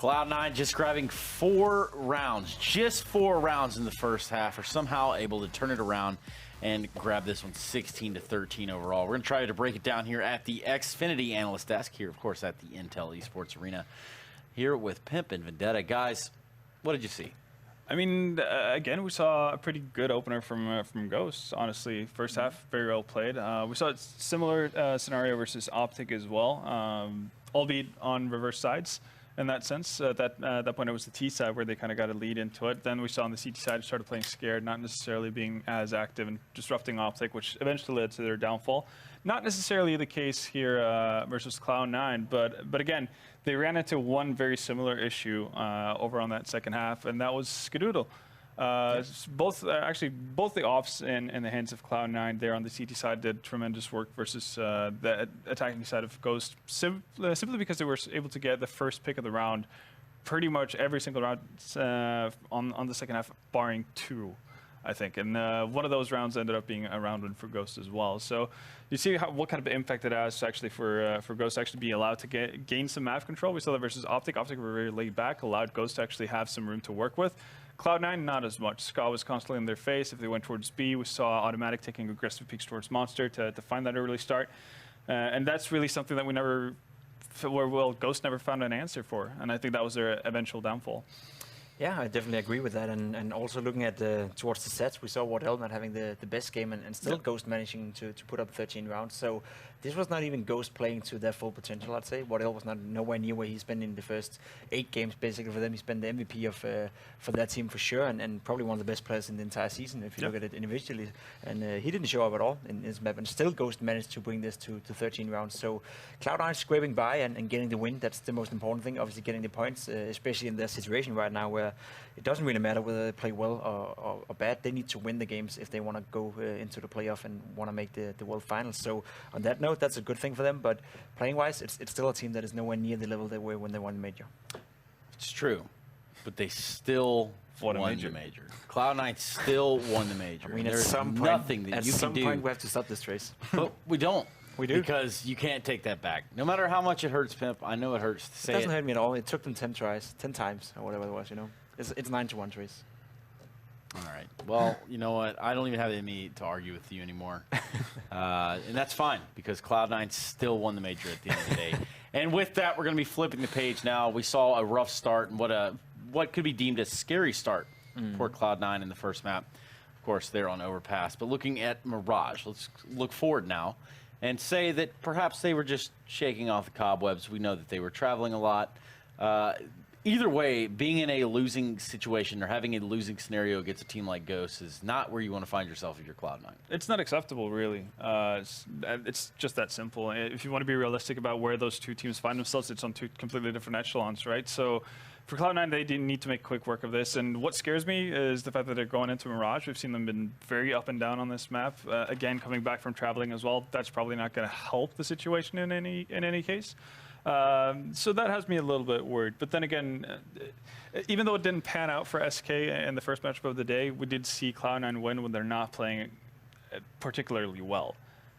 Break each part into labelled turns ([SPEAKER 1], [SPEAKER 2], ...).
[SPEAKER 1] Cloud9 just grabbing 4 rounds, just 4 rounds in the first half, are somehow able to turn it around and grab this one 16-13 overall. We're going to try to break it down here at the Xfinity Analyst Desk, here, of course, at the Intel Esports Arena, here with Pimp and Vendetta. Guys, what did you see?
[SPEAKER 2] I mean, again, we saw a pretty good opener from Ghosts, honestly. First half, very well played. We saw a similar scenario versus Optic as well, albeit on reverse sides. In that sense, at that point it was the T side where they kind of got a lead into it. Then we saw on the CT side started playing scared, not necessarily being as active and disrupting Optic, which eventually led to their downfall. Not necessarily the case here versus Cloud9, but again, they ran into one very similar issue over on that second half, and that was Skadoodle. Both the offs in the hands of Cloud9 there on the CT side did tremendous work versus the attacking side of Ghost, simply because they were able to get the first pick of the round pretty much every single round on the second half, barring 2, I think. And one of those rounds ended up being a round win for Ghost as well. So you see what kind of impact it has actually for Ghost to actually be allowed to gain some map control. We saw that versus Optic. Optic were very laid back, allowed Ghost to actually have some room to work with. Cloud9, not as much. Ska was constantly in their face. If they went towards B, we saw Automatic taking aggressive peeks towards Monster to find that early start. And that's really something that Ghost never found an answer for. And I think that was their eventual downfall.
[SPEAKER 3] Yeah, I definitely agree with that. And also looking at towards the sets, we saw Wardell not having the best game and still Ghost managing to put up 13 rounds. So this was not even Ghost playing to their full potential, I'd say. Wardell was nowhere near where he's been in the first 8 games, basically, for them. He's been the MVP for that team for sure, and probably one of the best players in the entire season, if you look at it individually. And he didn't show up at all in his map, and still Ghost managed to bring this to 13 rounds. So Cloud9 scraping by and getting the win. That's the most important thing, obviously getting the points, especially in their situation right now where it doesn't really matter whether they play well or bad. They need to win the games if they want to go into the playoff and want to make the World Finals. So on that note, that's a good thing for them. But playing-wise, it's still a team that is nowhere near the level they were when they won the major.
[SPEAKER 1] It's true, but they still won the major. Cloud9 still won the major.
[SPEAKER 3] I mean,
[SPEAKER 1] there's nothing that you can do.
[SPEAKER 3] At some point, we have to stop this race.
[SPEAKER 1] But we don't.
[SPEAKER 3] We do.
[SPEAKER 1] Because you can't take that back. No matter how much it hurts, Pimp, I know it hurts to say it.
[SPEAKER 3] It doesn't hurt me at all. It took them 10 tries, 10 times, or whatever it was, you know. It's 9-1 race.
[SPEAKER 1] All right. Well, you know what? I don't even have it in me to argue with you anymore. And that's fine, because Cloud9 still won the major at the end of the day. And with that, we're going to be flipping the page now. We saw a rough start and what could be deemed a scary start for Cloud9 in the first map. Of course, they're on Overpass. But looking at Mirage, let's look forward now and say that perhaps they were just shaking off the cobwebs. We know that they were traveling a lot. Either way, being in a losing situation or having a losing scenario against a team like Ghost is not where you want to find yourself if you're Cloud9.
[SPEAKER 2] It's not acceptable, really. It's just that simple. If you want to be realistic about where those two teams find themselves, it's on 2 completely different echelons, right? So for Cloud9, they didn't need to make quick work of this. And what scares me is the fact that they're going into Mirage. We've seen them been very up and down on this map. Again, coming back from traveling as well, that's probably not going to help the situation in any case. So that has me a little bit worried. But then again, even though it didn't pan out for SK in the first matchup of the day, we did see Cloud9 win when they're not playing particularly well.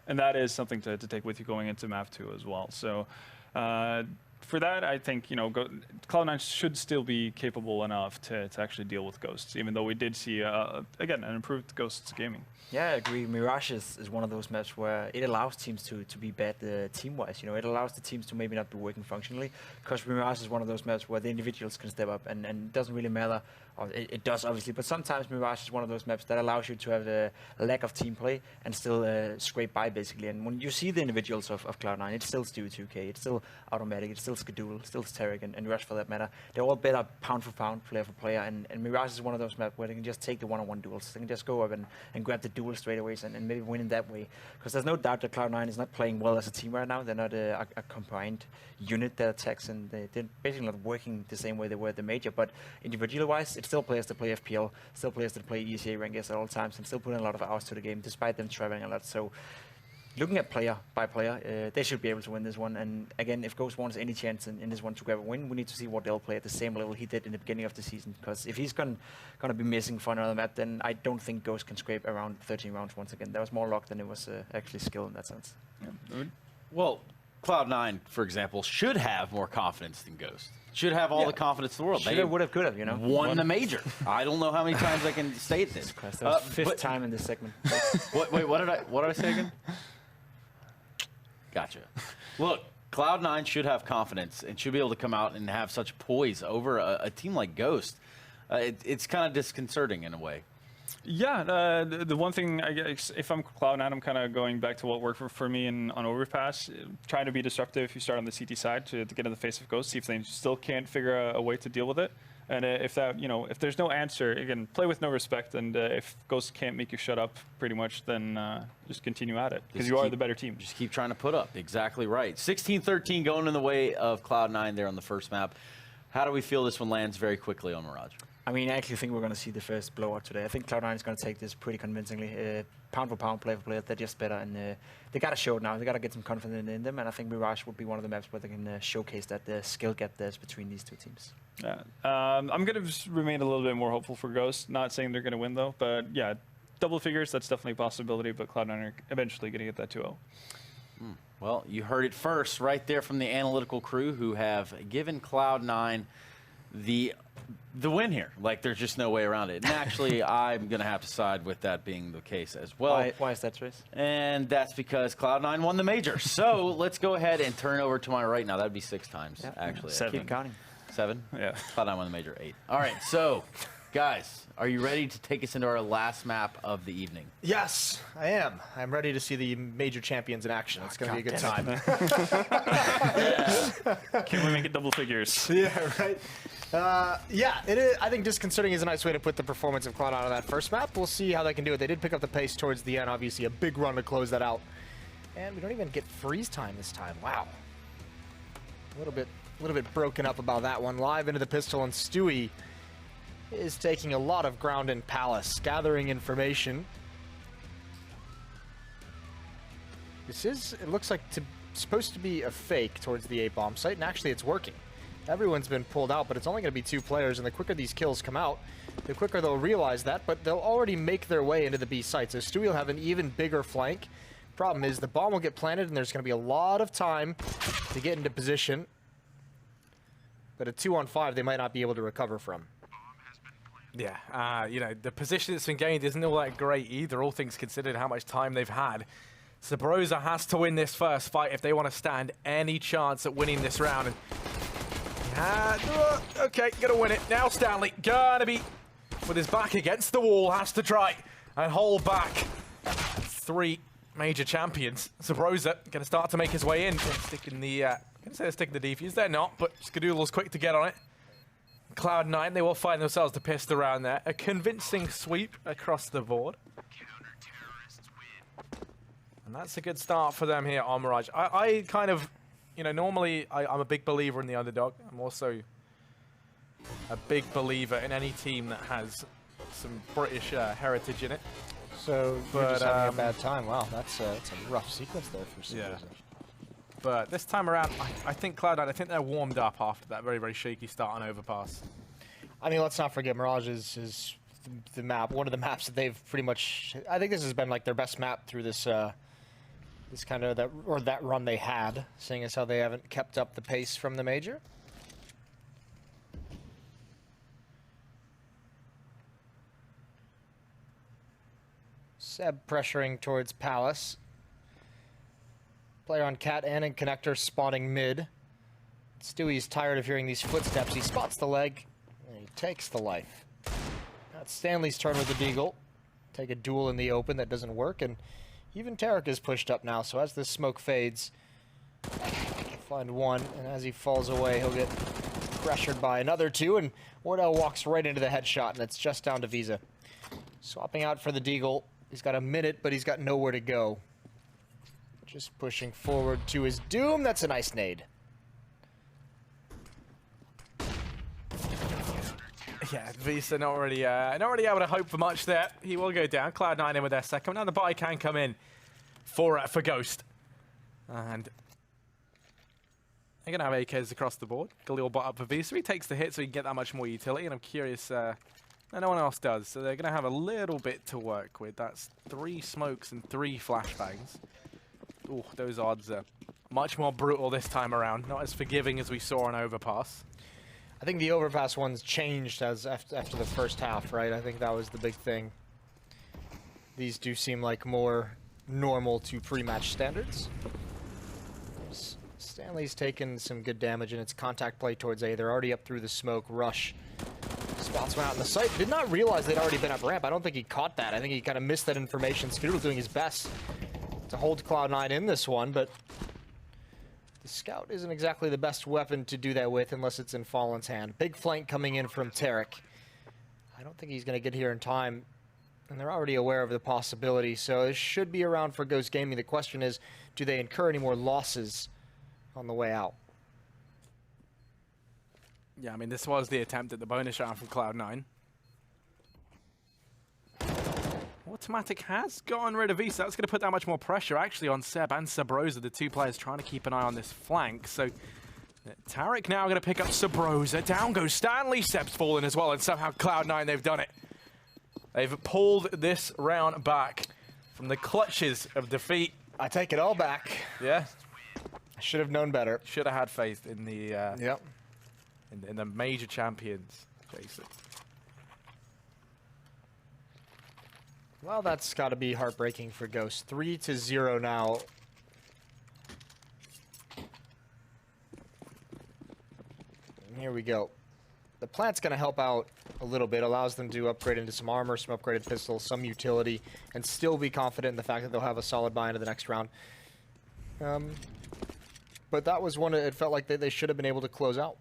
[SPEAKER 2] And that is something to take with you going into map 2 as well. So for that, I think Cloud9 should still be capable enough to actually deal with Ghosts, even though we did see, again, an improved Ghosts gaming.
[SPEAKER 3] Yeah, I agree. Mirage is one of those maps where it allows teams to be bad team-wise. You know, it allows the teams to maybe not be working functionally, because Mirage is one of those maps where the individuals can step up, and it doesn't really matter. It does, obviously, but sometimes Mirage is one of those maps that allows you to have a lack of team play and still scrape by, basically. And when you see the individuals of Cloud9, it's still Stu2K, it's still Automatic, it's still Skadoodle, still Tarek, and Rush for that matter. They're all better pound for pound, player for player, and Mirage is one of those maps where they can just take the one-on-one duels. They can just go up and grab the duel straight away and maybe win in that way. Because there's no doubt that Cloud9 is not playing well as a team right now. They're not a combined unit that attacks, and they're basically not working the same way they were at the major. But individually-wise, it's still players that play FPL, still players that play ESL rankings at all times, and still put in a lot of hours to the game, despite them traveling a lot. So looking at player by player, they should be able to win this one. And again, if Ghost wants any chance in this one to grab a win, we need to see Wardell play at the same level he did in the beginning of the season. Because if he's going to be missing for another map, then I don't think Ghost can scrape around 13 rounds once again. That was more luck than it was actually skill in that sense.
[SPEAKER 1] Yeah. Well, Cloud9, for example, should have more confidence than Ghost. Should have all the confidence in the world.
[SPEAKER 3] Should have, would have, could have, you know.
[SPEAKER 1] Won the major. I don't know how many times I can state this.
[SPEAKER 3] Christ, that was fifth time in this segment.
[SPEAKER 1] Wait, what did I say again? Gotcha. Look, Cloud9 should have confidence and should be able to come out and have such poise over a team like Ghost. It's kind of disconcerting in a way.
[SPEAKER 2] Yeah, the one thing, I guess, if I'm Cloud9, I'm kind of going back to what worked for me on Overpass. Trying to be disruptive if you start on the CT side to get in the face of Ghost, see if they still can't figure a way to deal with it. And if that, if there's no answer, again, play with no respect. And if Ghost can't make you shut up, pretty much, then just continue at it because you are the better team.
[SPEAKER 1] Just keep trying to put up. Exactly right. 16-13 going in the way of Cloud9 there on the first map. How do we feel this one lands very quickly on Mirage?
[SPEAKER 3] I mean, I actually think we're going to see the first blowout today. I think Cloud9 is going to take this pretty convincingly. Pound for pound, player for player, they're just better. And they got to show it now. They got to get some confidence in them. And I think Mirage would be one of the maps where they can showcase that skill gap there's between these two teams.
[SPEAKER 2] Yeah, I'm going to remain a little bit more hopeful for Ghost. Not saying they're going to win, though. But yeah, double figures, that's definitely a possibility. But Cloud9 are eventually going to get that 2-0.
[SPEAKER 1] Well, you heard it first right there from the analytical crew who have given Cloud9 the win here. Like, there's just no way around it. And actually, I'm going to have to side with that being the case as well.
[SPEAKER 3] Why is that, Trace?
[SPEAKER 1] And that's because Cloud9 won the major. So let's go ahead and turn over to my right now. That'd be 6 times, actually.
[SPEAKER 2] 7.
[SPEAKER 3] Keep counting.
[SPEAKER 1] 7?
[SPEAKER 2] Yeah.
[SPEAKER 1] Cloud9 won the major 8. All right, so, guys, are you ready to take us into our last map of the evening?
[SPEAKER 4] Yes, I am. I'm ready to see the major champions in action. It's going to be a good time.
[SPEAKER 2] Can we make it double figures?
[SPEAKER 4] Yeah, right. Yeah, it is. I think disconcerting is a nice way to put the performance of Cloud9 on that first map. We'll see how they can do it. They did pick up the pace towards the end. Obviously, a big run to close that out. And we don't even get freeze time this time. Wow. A little bit broken up about that one. Live into the pistol, and Stewie is taking a lot of ground in Palace, gathering information. This is, it looks like, supposed to be a fake towards the A-bomb site, and actually it's working. Everyone's been pulled out, but it's only going to be 2 players, and the quicker these kills come out, the quicker they'll realize that, but they'll already make their way into the B site, so Stewie will have an even bigger flank. Problem is, the bomb will get planted, and there's going to be a lot of time to get into position. But at 2-on-5, they might not be able to recover from.
[SPEAKER 5] Yeah, the position that's been gained isn't all that great either, all things considered how much time they've had. Sabrosa has to win this first fight if they want to stand any chance at winning this round. And, okay, gonna win it. Now Stanley, gonna be with his back against the wall, has to try and hold back 3 major champions. Sabrosa gonna start to make his way in. Sticking the, gonna say they're sticking the defuse, they're not, but Skadoodle's quick to get on it. Cloud9, they will find themselves to pissed around there. A convincing sweep across the board. And that's a good start for them here on Mirage. I kind of, normally I'm a big believer in the underdog. I'm also a big believer in any team that has some British heritage in it.
[SPEAKER 4] So you're just having a bad time. Wow, that's a rough sequence there for Sabrosa.
[SPEAKER 5] Yeah. But this time around, I think Cloud9, I think they're warmed up after that very, very shaky start on Overpass.
[SPEAKER 4] I mean, let's not forget Mirage is the map, one of the maps that they've pretty much. I think this has been like their best map through this this kind of that run they had, seeing as how they haven't kept up the pace from the major. Seb pressuring towards Palace. Player on Cat and in connector spotting mid. Stewie's tired of hearing these footsteps. He spots the leg, and he takes the life. That's Stanley's turn with the Deagle. Take a duel in the open, that doesn't work, and even Tarek is pushed up now, so as this smoke fades, he'll find one, and as he falls away, he'll get pressured by another 2, and Wardell walks right into the headshot, and it's just down to Visa. Swapping out for the Deagle. He's got a minute, but he's got nowhere to go. Just pushing forward to his doom. That's a nice nade.
[SPEAKER 5] Yeah, Visa not really able to hope for much there. He will go down. Cloud9 in with their second. Now the buy can come in for Ghost. And they're going to have AKs across the board. Galil bot up for Visa. He takes the hit so he can get that much more utility. And I'm curious, no one else does. So they're going to have a little bit to work with. That's 3 smokes and 3 flashbangs. Oh, those odds are much more brutal this time around. Not as forgiving as we saw on Overpass.
[SPEAKER 4] I think the overpass ones changed as after the first half, right? I think that was the big thing. These do seem like more normal to pre-match standards. Stanley's taken some good damage in its contact play towards A. They're already up through the smoke. Rush. Spots went out in the site. Did not realize they'd already been up ramp. I don't think he caught that. I think he kind of missed that information. Skadoodle doing his best to hold Cloud9 in this one, but the scout isn't exactly the best weapon to do that with unless it's in Fallen's hand. Big flank coming in from Tarek. I don't think he's going to get here in time, and they're already aware of the possibility, so it should be around for Ghost Gaming. The question is, do they incur any more losses on the way out?
[SPEAKER 5] Yeah, I mean, this was the attempt at the bonus round from Cloud9. Automatic has gotten rid of Visa. That's going to put that much more pressure, actually, on Seb and Sabrosa, the two players trying to keep an eye on this flank. So Tarek now going to pick up Sabrosa. Down goes Stanley. Seb's fallen as well, and somehow Cloud9, they've done it. They've pulled this round back from the clutches of defeat.
[SPEAKER 4] I take it all back.
[SPEAKER 5] Yeah.
[SPEAKER 4] I should have known better.
[SPEAKER 5] Should have had faith in the
[SPEAKER 4] Yep.
[SPEAKER 5] in the major champions, Jason.
[SPEAKER 4] Well, that's got to be heartbreaking for Ghost. 3-0 now. And here we go. The plant's going to help out a little bit, allows them to upgrade into some armor, some upgraded pistols, some utility, and still be confident in the fact that they'll have a solid buy into the next round. But that was one it felt like they should have been able to close out.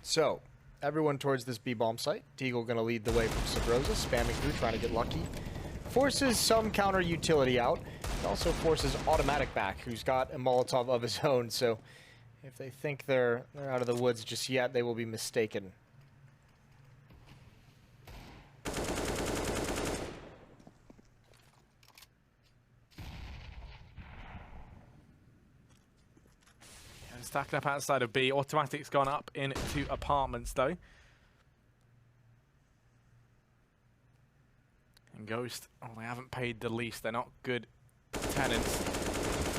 [SPEAKER 4] So, everyone towards this B-bomb site. Deagle going to lead the way from Sabrosa, spamming through, trying to get lucky. Forces some counter utility out. It also forces Automatic back, who's got a Molotov of his own. So, if they think they're out of the woods just yet, they will be mistaken.
[SPEAKER 5] Stacking up outside of B. Automatic's gone up into apartments, though. And Ghost, oh, they haven't paid the lease. They're not good tenants.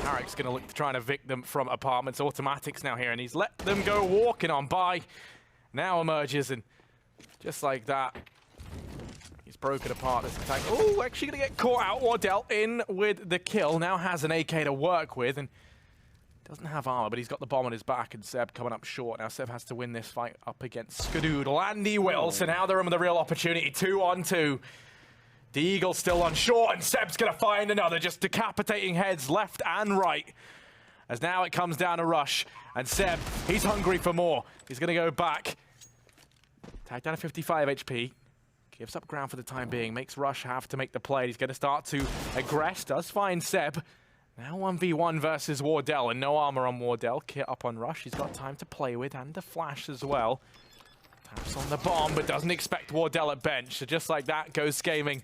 [SPEAKER 5] Tarek's going to look to try and evict them from apartments. Automatic's now here, and he's let them go walking on by. Now emerges, and just like that, he's broken apart this attack. Oh, actually going to get caught out. Wardell in with the kill. Now has an AK to work with, and doesn't have armor, but he's got the bomb on his back, and Seb coming up short. Now Seb has to win this fight up against Skadoodle, and he will. So now they're in with a real opportunity. 2-on-2. Deagle still on short, and Seb's going to find another, just decapitating heads left and right. As now it comes down to Rush, and Seb, he's hungry for more. He's going to go back. Tagged down to 55 HP. Gives up ground for the time being, makes Rush have to make the play. He's going to start to aggress, does find Seb. Now 1v1 versus Wardell, and no armor on Wardell. Kit up on Rush, he's got time to play with, and a flash as well. Taps on the bomb, but doesn't expect Wardell at bench. So just like that, Ghost Gaming,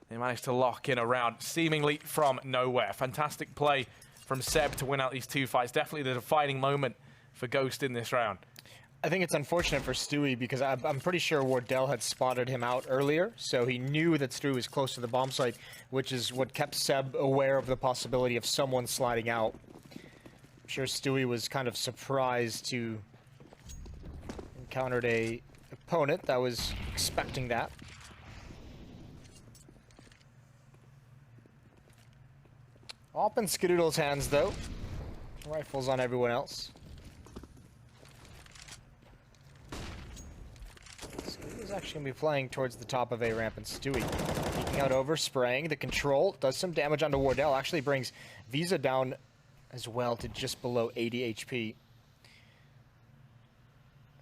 [SPEAKER 5] they managed to lock in a round, seemingly from nowhere. Fantastic play from Seb to win out these two fights. Definitely the defining moment for Ghost in this round.
[SPEAKER 4] I think it's unfortunate for Stewie because I'm pretty sure Wardell had spotted him out earlier, so he knew that Stewie was close to the bomb site, which is what kept Seb aware of the possibility of someone sliding out. I'm sure Stewie was kind of surprised to encountered a opponent that was expecting that. Up in Skadoodle's hands, though. Rifles on everyone else. Is actually going to be playing towards the top of A ramp, and Stewie peeking out over, spraying the control, does some damage onto Wardell, actually brings Visa down as well to just below 80 HP.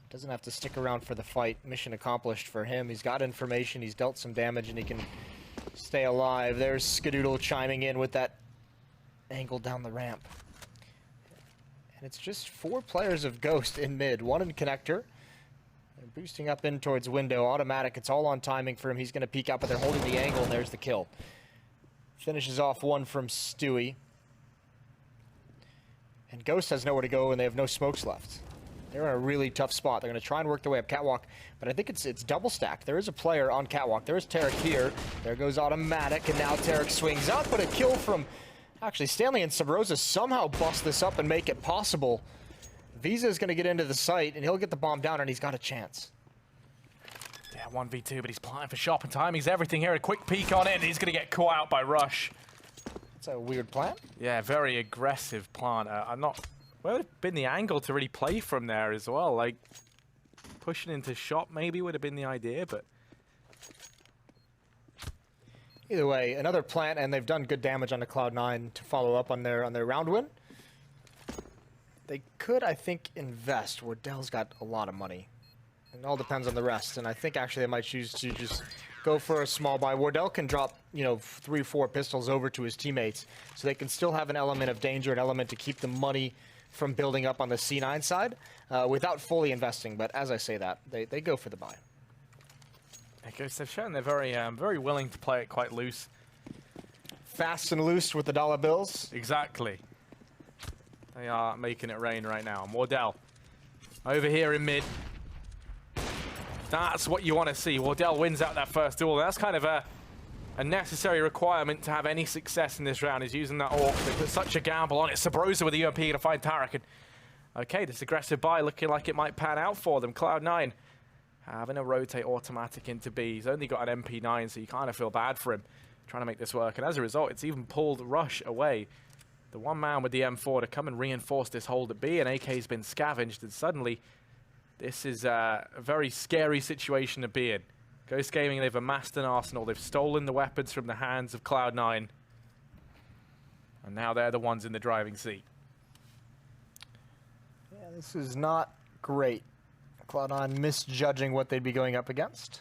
[SPEAKER 4] Doesn't have to stick around for the fight. Mission accomplished for him. He's got information, he's dealt some damage, and he can stay alive. There's Skadoodle chiming in with that angle down the ramp. And it's just 4 players of Ghost in mid, 1 in connector. They're boosting up in towards window. Automatic, it's all on timing for him. He's going to peek out, but they're holding the angle, and there's the kill. Finishes off 1 from Stewie. And Ghost has nowhere to go, and they have no smokes left. They're in a really tough spot. They're going to try and work their way up Catwalk, but I think it's double stacked. There is a player on Catwalk. There is Tarek here. There goes Automatic, and now Tarek swings out, but a kill from Actually, Stanley and Sabrosa somehow bust this up and make it possible. Visa is going to get into the site, and he'll get the bomb down, and he's got a chance.
[SPEAKER 5] Yeah, 1v2, but he's planning for shot and timing's everything here. A quick peek on it, and he's going to get caught out by Rush.
[SPEAKER 4] It's a weird plant.
[SPEAKER 5] Yeah, very aggressive plant. I'm not... Where would have been the angle to really play from there as well? Like, pushing into shot maybe would have been the idea, but...
[SPEAKER 4] Either way, another plant, and they've done good damage on the Cloud9 to follow up on their round win. They could, I think, invest. Wardell's got a lot of money. It all depends on the rest, and I think actually they might choose to just go for a small buy. Wardell can drop, you know, 3-4 pistols over to his teammates, so they can still have an element of danger, an element to keep the money from building up on the C9 side without fully investing. But as I say that, they go for the buy.
[SPEAKER 5] Because they've shown they're very willing to play it quite loose.
[SPEAKER 4] Fast and loose with the dollar bills.
[SPEAKER 5] Exactly. They are making it rain right now. Wardell over here in mid. That's what you want to see. Wardell wins out that first duel. That's kind of a necessary requirement to have any success in this round, is using that AWP. They put such a gamble on it. Sabrosa with the UMP to find Tarek. And okay, this aggressive buy looking like it might pan out for them. Cloud9 having a rotate automatic into B. He's only got an MP9, so you kind of feel bad for him trying to make this work. And as a result, it's even pulled Rush away. The one man with the M4 to come and reinforce this hold at B, and AK's been scavenged, and suddenly this is a very scary situation to be in. Ghost Gaming, they've amassed an arsenal. They've stolen the weapons from the hands of Cloud9. And now they're the ones in the driving seat.
[SPEAKER 4] Yeah, this is not great. Cloud9 misjudging what they'd be going up against.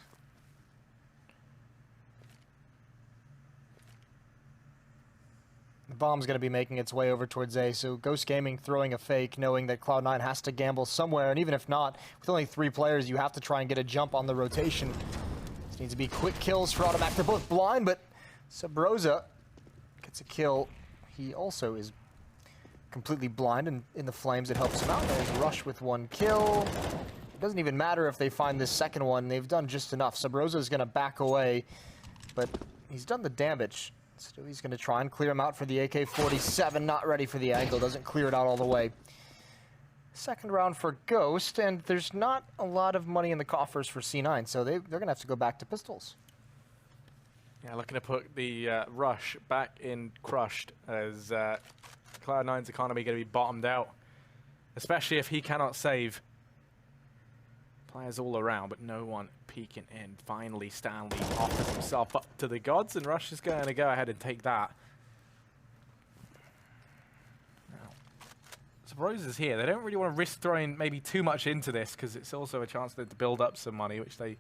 [SPEAKER 4] The bomb's going to be making its way over towards A, so Ghost Gaming throwing a fake, knowing that Cloud9 has to gamble somewhere, and even if not, with only 3 players, you have to try and get a jump on the rotation. This needs to be quick kills for Automatic. They're both blind, but Sabrosa gets a kill. He also is completely blind, and in the flames it helps him out. There's Rush with 1 kill. It doesn't even matter if they find this second one. They've done just enough. Sabrosa is going to back away, but he's done the damage. So he's going to try and clear him out for the AK-47. Not ready for the angle. Doesn't clear it out all the way. Second round for Ghost, and there's not a lot of money in the coffers for C9, so they're going to have to go back to pistols.
[SPEAKER 5] Yeah, looking to put the Rush back in crushed, as Cloud9's economy going to be bottomed out, especially if he cannot save. Players all around, but no one peeking in. Finally, Stanley offers himself up to the gods, and Rush is going to go ahead and take that. Now, Sabrosa's here. They don't really want to risk throwing maybe too much into this, because it's also a chance for them to build up some money, which they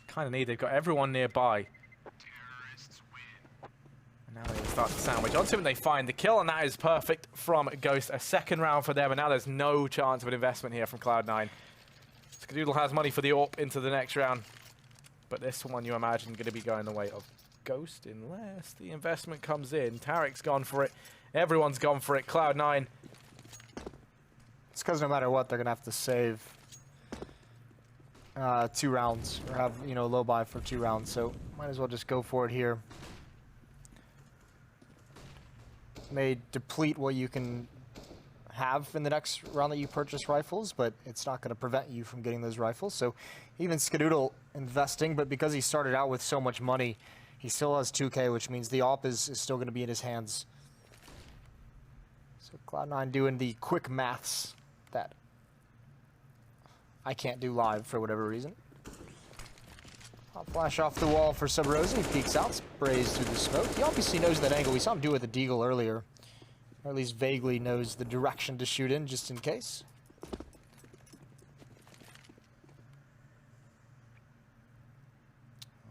[SPEAKER 5] kind of need. They've got everyone nearby. And now they start to sandwich onto him, and they find the kill, and that is perfect from Ghost. A second round for them, and now there's no chance of an investment here from Cloud9. Skadoodle has money for the AWP into the next round, but this one you imagine going to be going the way of Ghost unless the investment comes in. Tarek's gone for it. Everyone's gone for it. Cloud9.
[SPEAKER 4] It's because no matter what, they're going to have to save 2 rounds or have, you know, low buy for 2 rounds, so might as well just go for it here. May deplete what you can have in the next round that you purchase rifles, but it's not going to prevent you from getting those rifles. So even Skadoodle investing, but because he started out with so much money, he still has 2K, which means the AWP is still going to be in his hands. So Cloud9 doing the quick maths that I can't do live for whatever reason. Pop flash off the wall for Sabrosa. He peeks out, sprays through the smoke. He obviously knows that angle. We saw him do it with the Deagle earlier. Or at least vaguely knows the direction to shoot in, just in case.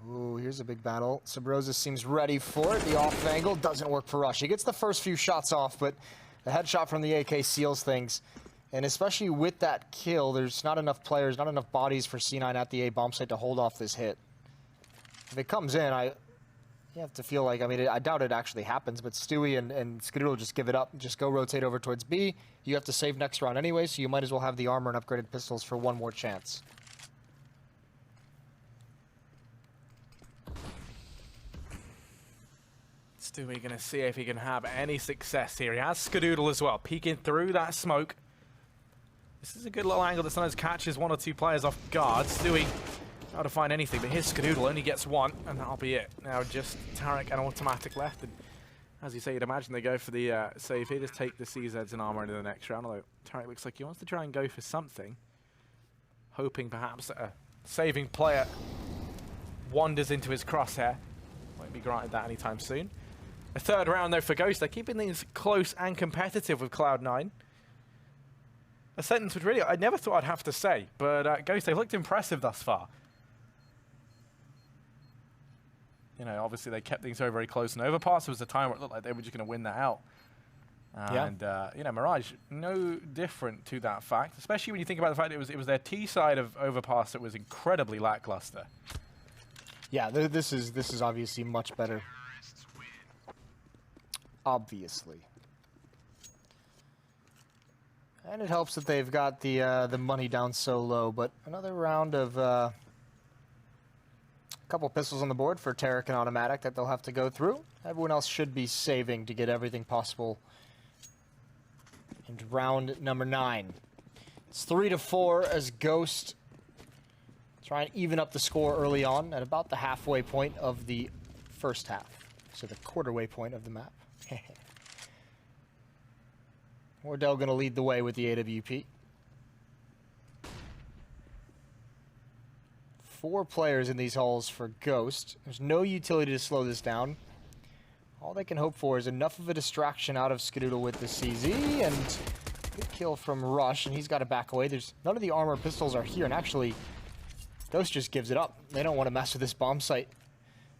[SPEAKER 4] Ooh, here's a big battle. Sabrosa seems ready for it. The off angle doesn't work for Rush. He gets the first few shots off, but the headshot from the AK seals things. And especially with that kill, there's not enough players, not enough bodies for C9 at the A bomb site to hold off this hit. If it comes in, you have to feel like, I mean, I doubt it actually happens, but Stewie and Skadoodle just give it up. Just go rotate over towards B. You have to save next round anyway, so you might as well have the armor and upgraded pistols for one more chance.
[SPEAKER 5] Stewie going to see if he can have any success here. He has Skadoodle as well, peeking through that smoke. This is a good little angle that sometimes catches one or two players off guard. Stewie not to find anything, but here's Skadoodle, only gets one, and that'll be it. Now just Tarek and Automatic left, and as you say, you'd imagine they go for the save here, just take the CZs and armor into the next round, although Tarek looks like he wants to try and go for something, hoping perhaps that a saving player wanders into his crosshair. Won't be granted that anytime soon. A third round though for Ghost. They're keeping things close and competitive with Cloud9. A sentence which really I never thought I'd have to say, but Ghost, they've looked impressive thus far. You know, obviously they kept things very, very close, and Overpass was a time where it looked like they were just going to win that out. And, you know, Mirage, no different to that fact, especially when you think about the fact it was their T side of Overpass that was incredibly lackluster.
[SPEAKER 4] Yeah, this is obviously much better. Obviously. And it helps that they've got the money down so low, but another round of couple pistols on the board for Tarek and Automatic that they'll have to go through. Everyone else should be saving to get everything possible in round number 9. It's 3-4 as Ghost try and even up the score early on at about the halfway point of the first half. So the quarter-way point of the map. Wardell going to lead the way with the AWP. 4 players in these halls for Ghost. There's no utility to slow this down. All they can hope for is enough of a distraction out of Skadoodle with the CZ, and good kill from Rush, and he's got to back away. There's none of the armor pistols are here, and actually, Ghost just gives it up. They don't want to mess with this bomb site.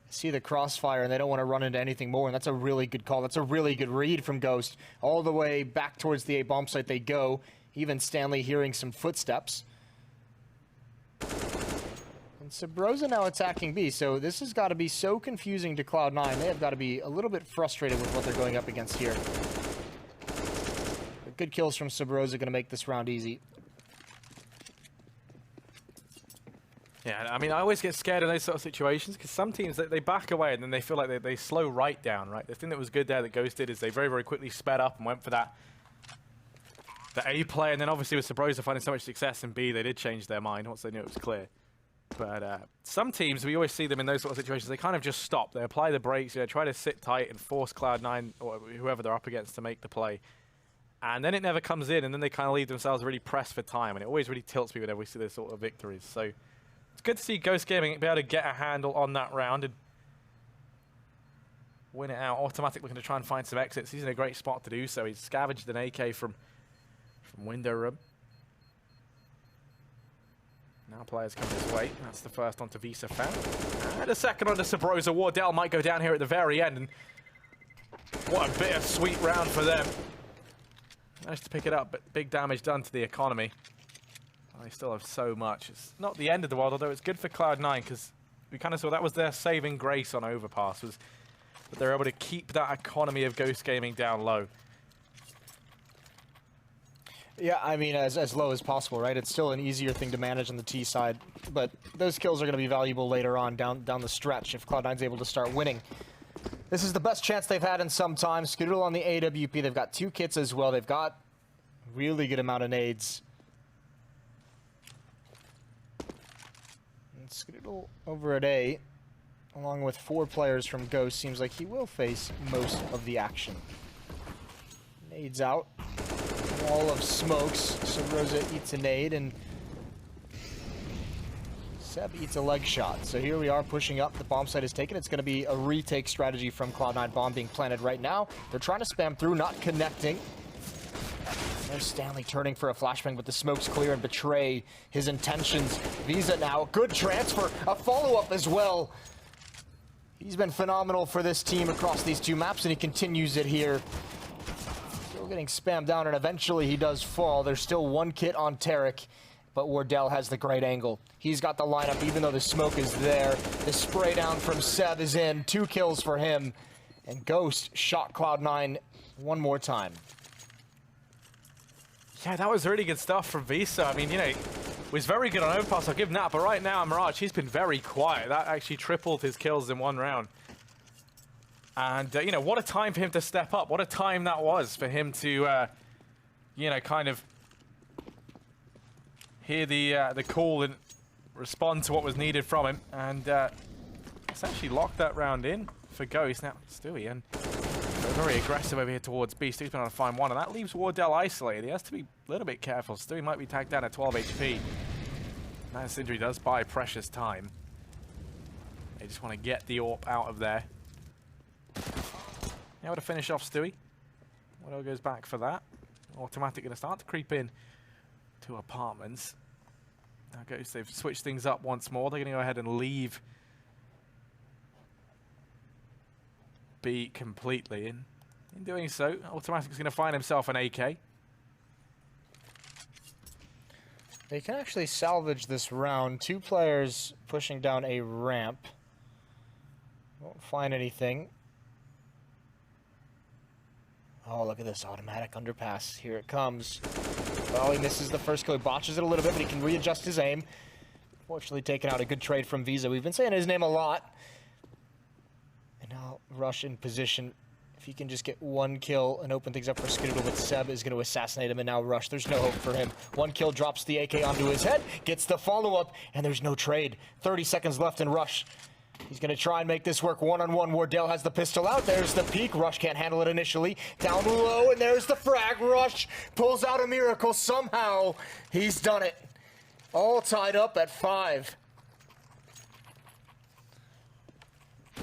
[SPEAKER 4] See the crossfire, and they don't want to run into anything more, and that's a really good call. That's a really good read from Ghost. All the way back towards the A bomb site they go, even Stanley hearing some footsteps. Sabrosa now attacking B, so this has got to be so confusing to Cloud9. They have got to be a little bit frustrated with what they're going up against here. But good kills from Sabrosa going to make this round easy.
[SPEAKER 5] Yeah, I mean, I always get scared in those sort of situations because some teams, they back away and then they feel like they slow right down, right? The thing that was good there that Ghost did is they very, very quickly sped up and went for the A play, and then obviously with Sabrosa finding so much success in B, they did change their mind once they knew it was clear. But some teams, we always see them in those sort of situations, they kind of just stop. They apply the brakes, you know, try to sit tight and force Cloud9 or whoever they're up against to make the play. And then it never comes in, and then they kind of leave themselves really pressed for time, and it always really tilts me whenever we see those sort of victories. So it's good to see Ghost Gaming be able to get a handle on that round and win it out. Automatic looking to try and find some exits. He's in a great spot to do so. He's scavenged an AK from window room. Now players come this way. That's the first onto Visa found. And a second onto Sabrosa. Wardell might go down here at the very end. And what a bittersweet round for them. Managed to pick it up, but big damage done to the economy. They still have so much. It's not the end of the world, although it's good for Cloud9 because we kind of saw that was their saving grace on Overpass, was that they're able to keep that economy of Ghost Gaming down low.
[SPEAKER 4] Yeah, I mean, as low as possible, right? It's still an easier thing to manage on the T side, but those kills are going to be valuable later on down the stretch if Cloud9's able to start winning. This is the best chance they've had in some time. Skadoodle on the AWP. They've got 2 kits as well. They've got a really good amount of nades. And Skadoodle over at A, along with 4 players from Ghost, seems like he will face most of the action. Nades out. Wall of smokes. So Rosa eats a nade, and Seb eats a leg shot. So here we are pushing up. The bomb site is taken. It's going to be a retake strategy from Cloud9. Bomb being planted right now. They're trying to spam through, not connecting. There's Stanley turning for a flashbang, but the smoke's clear and betray his intentions. Visa now, good transfer, a follow-up as well. He's been phenomenal for this team across these 2 maps, and he continues it here. Still getting spammed down, and eventually he does fall. There's still 1 kit on Tarek, but Wardell has the great angle. He's got the lineup, even though the smoke is there. The spray down from Seb is in. 2 kills for him, and Ghost shot Cloud9 one more time.
[SPEAKER 5] Yeah, that was really good stuff from Visa. I mean, you know, was very good on Overpass, I'll give him that, but right now, Mirage, he's been very quiet. That actually tripled his kills in 1 round. And, you know, what a time for him to step up. What a time that was for him to, you know, kind of hear the call and respond to what was needed from him. And essentially locked that round in for Ghost. Now, Stewie, and very aggressive over here towards B. Stewie's been able to find one, and that leaves Wardell isolated. He has to be a little bit careful. Stewie might be tagged down at 12 HP. Nice injury does buy precious time. They just want to get the AWP out of there. Able to finish off Stewie. Wardell goes back for that. Automatic going to start to creep in to apartments. Now Ghost, they've switched things up once more. They're going to go ahead and leave B completely. And in doing so, Automatic's going to find himself an AK.
[SPEAKER 4] They can actually salvage this round. 2 players pushing down a ramp. Won't find anything. Oh, look at this automatic underpass. Here it comes. Oh, he misses the first kill. He botches it a little bit, but he can readjust his aim. Fortunately, taking out a good trade from Visa. We've been saying his name a lot. And now Rush in position. If he can just get 1 kill and open things up for Skidoodle, but Seb is going to assassinate him, and now Rush, there's no hope for him. 1 kill, drops the AK onto his head, gets the follow-up, and there's no trade. 30 seconds left in Rush. He's going to try and make this work one-on-one. Wardell has the pistol out. There's the peek. Rush can't handle it initially. Down low, and there's the frag. Rush pulls out a miracle somehow. He's done it. All tied up at 5.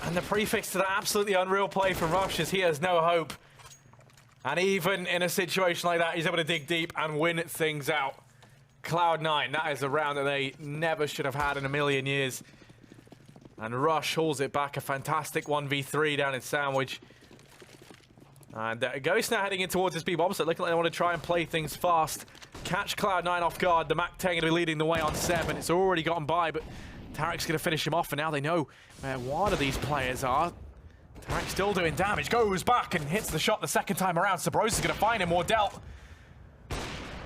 [SPEAKER 5] And the prefix to that absolutely unreal play from Rush is he has no hope. And even in a situation like that, he's able to dig deep and win things out. Cloud9, that is a round that they never should have had in a million years. And Rush hauls it back, a fantastic 1v3 down in Sandwich. And Ghost now heading in towards this B-bomb, so looking like they want to try and play things fast. Catch Cloud9 off guard. The Mac 10 going to be leading the way on 7. It's already gotten by, but Tarek's going to finish him off, and now they know where one of these players are. Tarek still doing damage, goes back and hits the shot the second time around. Sabros is going to find him, Wardell.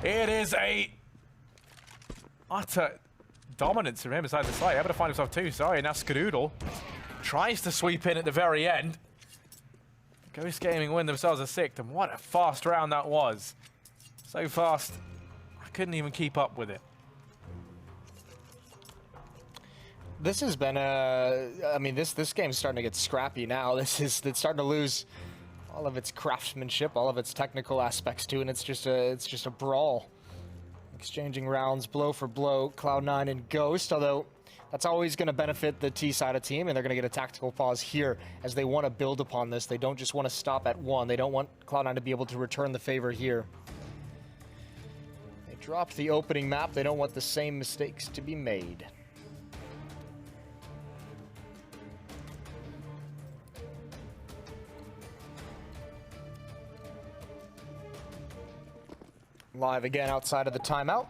[SPEAKER 5] It is a utter dominance from him inside the site. Able to find himself too, sorry. Now Skidoodle tries to sweep in at the very end. Ghost Gaming win themselves a 6th, and what a fast round that was. So fast, I couldn't even keep up with it.
[SPEAKER 4] This has been I mean, this game's starting to get scrappy now. It's starting to lose all of its craftsmanship, all of its technical aspects too, and it's just a brawl. Exchanging rounds, blow for blow, Cloud9 and Ghost, although that's always going to benefit the T side of team, and they're going to get a tactical pause here as they want to build upon this. They don't just want to stop at 1. They don't want Cloud9 to be able to return the favor here. They dropped the opening map. They don't want the same mistakes to be made. Live again outside of the timeout.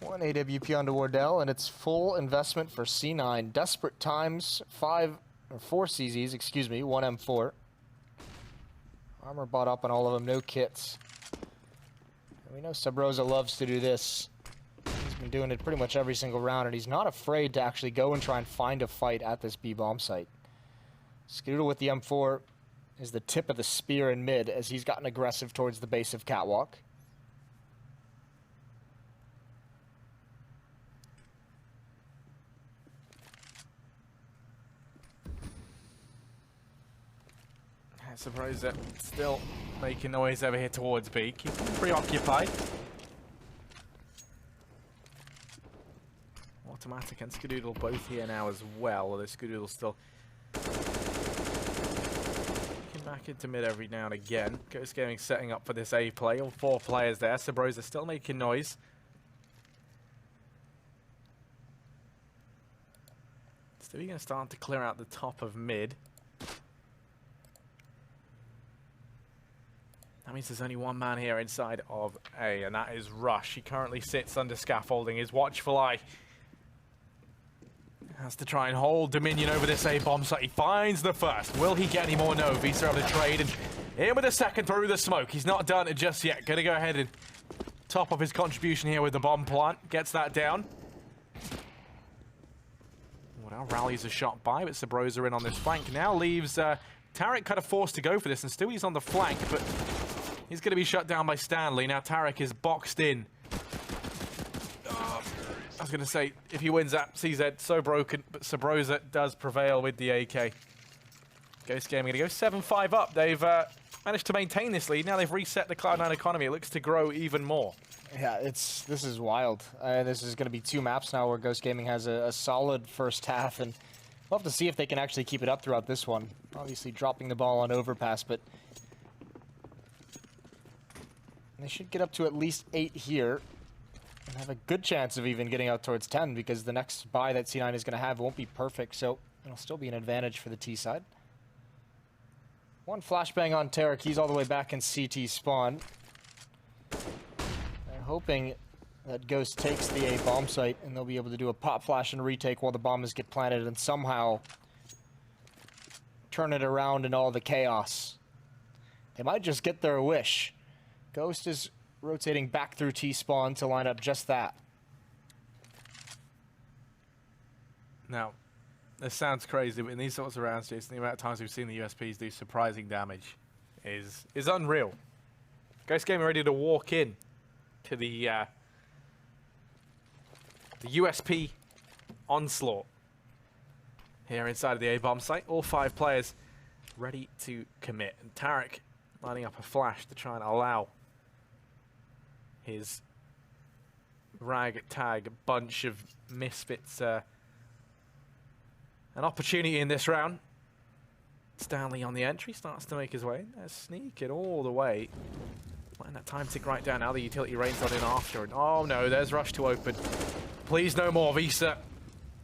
[SPEAKER 4] 1 AWP onto Wardell, and it's full investment for C9. Desperate times, 4 CZs, excuse me, 1 M4. Armor bought up on all of them, no kits. And we know Sabrosa loves to do this. He's been doing it pretty much every single round, and he's not afraid to actually go and try and find a fight at this B-bomb site. Skidoodle with the M4 is the tip of the spear in mid as he's gotten aggressive towards the base of Catwalk.
[SPEAKER 5] I'm surprised that still making noise over here towards B. Keeping them preoccupied. Automatic and Skidoodle both here now as well, although Skidoodle still back into mid every now and again. Ghost Gaming setting up for this A play. All 4 players there. Sabros are still making noise. Still going to start to clear out the top of mid. That means there's only 1 man here inside of A, and that is Rush. He currently sits under scaffolding. His watchful eye has to try and hold dominion over this A bomb site. He finds the first. Will he get any more? No. Visa able to trade, and in with the second through the smoke. He's not done it just yet. Gonna go ahead and top up his contribution here with the bomb plant. Gets that down. Well, rallies a shot by, but Sabrosa in on this flank. Now leaves Tarek kind of forced to go for this, and Stewie's on the flank, but he's going to be shut down by Stanley. Now Tarek is boxed in. I was going to say, if he wins that, CZ so broken, but Sabrosa does prevail with the AK. Ghost Gaming going to go 7-5 up. They've managed to maintain this lead. Now they've reset the Cloud9 economy. It looks to grow even more.
[SPEAKER 4] Yeah, this is wild. This is going to be 2 maps now where Ghost Gaming has a solid first half, and we'll have to see if they can actually keep it up throughout this one. Obviously dropping the ball on overpass, but they should get up to at least 8 here and have a good chance of even getting out towards 10, because the next buy that C9 is going to have won't be perfect, so it'll still be an advantage for the T side. One flashbang on Tarek. He's all the way back in CT spawn. They're hoping that Ghost takes the A bomb site, and they'll be able to do a pop flash and retake while the bombs get planted and somehow turn it around in all the chaos. They might just get their wish. Ghost is rotating back through T-spawn to line up just that.
[SPEAKER 5] Now, this sounds crazy, but in these sorts of rounds, Jason, the amount of times we've seen the USPs do surprising damage is unreal. Ghost Gaming ready to walk in to the USP onslaught here inside of the A-bomb site. All 5 players ready to commit. And Tarek lining up a flash to try and allow his ragtag bunch of misfits an opportunity in this round. Stanley on the entry, starts to make his way. Sneak it all the way. Letting that time tick right down. Now the utility rains on in after. And oh no, there's Rush to open. Please no more. Visa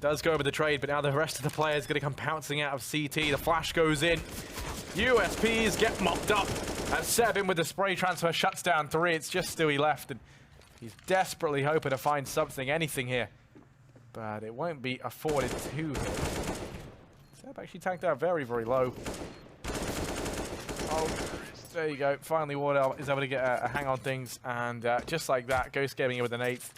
[SPEAKER 5] does go over the trade, but now the rest of the players going to come pouncing out of CT. The flash goes in. USPs get mopped up. And 7 with the spray transfer shuts down 3. It's just Stewie left, and he's desperately hoping to find something, anything here. But it won't be afforded to him. Seb actually tanked out very, very low. Oh, there you go. Finally, Wardell is able to get a hang on things, and just like that, Ghost Gaming in with an 8th.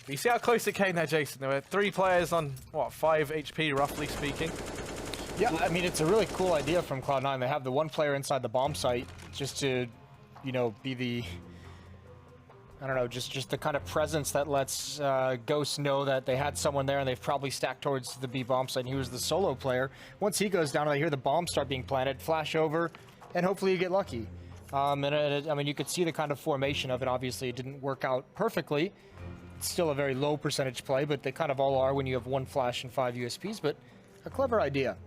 [SPEAKER 5] But you see how close it came there, Jason? There were 3 players on, what, 5 HP, roughly speaking?
[SPEAKER 4] Yeah, I mean, it's a really cool idea from Cloud9. They have the 1 player inside the bomb site just to, you know, be the, I don't know, just the kind of presence that lets Ghost know that they had someone there and they've probably stacked towards the B bomb site, and he was the solo player. Once he goes down and they hear the bombs start being planted, flash over, and hopefully you get lucky. I mean, you could see the kind of formation of it. Obviously, it didn't work out perfectly. It's still a very low percentage play, but they kind of all are when you have 1 flash and 5 USPs, but a clever idea.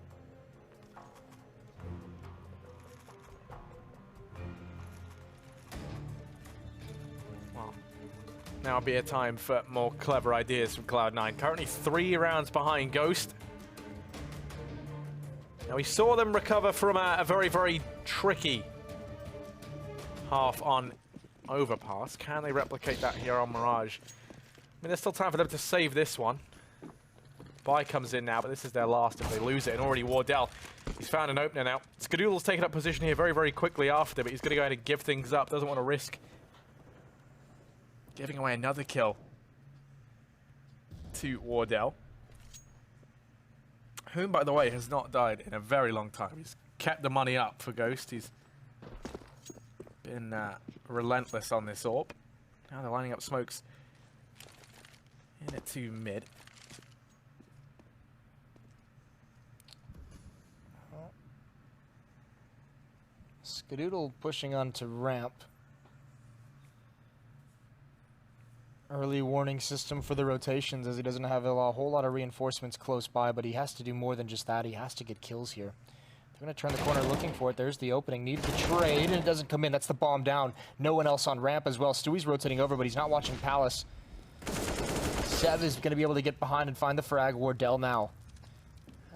[SPEAKER 5] Now will be a time for more clever ideas from Cloud9. Currently 3 rounds behind Ghost. Now we saw them recover from a very, very tricky half on overpass. Can they replicate that here on Mirage? I mean, there's still time for them to save this one. Buy comes in now, but this is their last if they lose it. And already Wardell, he's found an opener now. Skadoodle's taken up position here very, very quickly after, but he's going to go ahead and give things up. Doesn't want to risk giving away another kill to Wardell, whom, by the way, has not died in a very long time. He's kept the money up for Ghost. He's been relentless on this AWP. Now they're lining up smokes in it to mid.
[SPEAKER 4] Skadoodle pushing onto ramp. Early warning system for the rotations, as he doesn't have a whole lot of reinforcements close by, but he has to do more than just that. He has to get kills here. They're going to turn the corner looking for it. There's the opening. Needs the trade, and it doesn't come in. That's the bomb down. No one else on ramp as well. Stewie's rotating over, but he's not watching Palace. Sev is going to be able to get behind and find the frag. Wardell now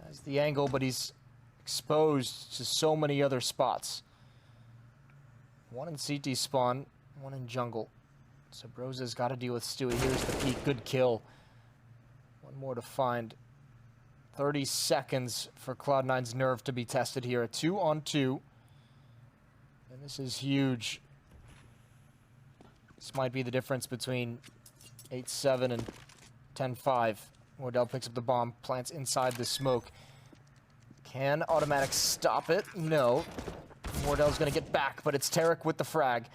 [SPEAKER 4] has the angle, but he's exposed to so many other spots. 1 in CT spawn, 1 in jungle. So Broza's got to deal with Stewie. Here's the peek. Good kill. 1 more to find. 30 seconds for Cloud9's nerve to be tested here. A 2-on-2. And this is huge. This might be the difference between 8-7 and 10-5 Wardell picks up the bomb, plants inside the smoke. Can Automatic stop it? No. Wardell's going to get back, but it's Tarek with the frag.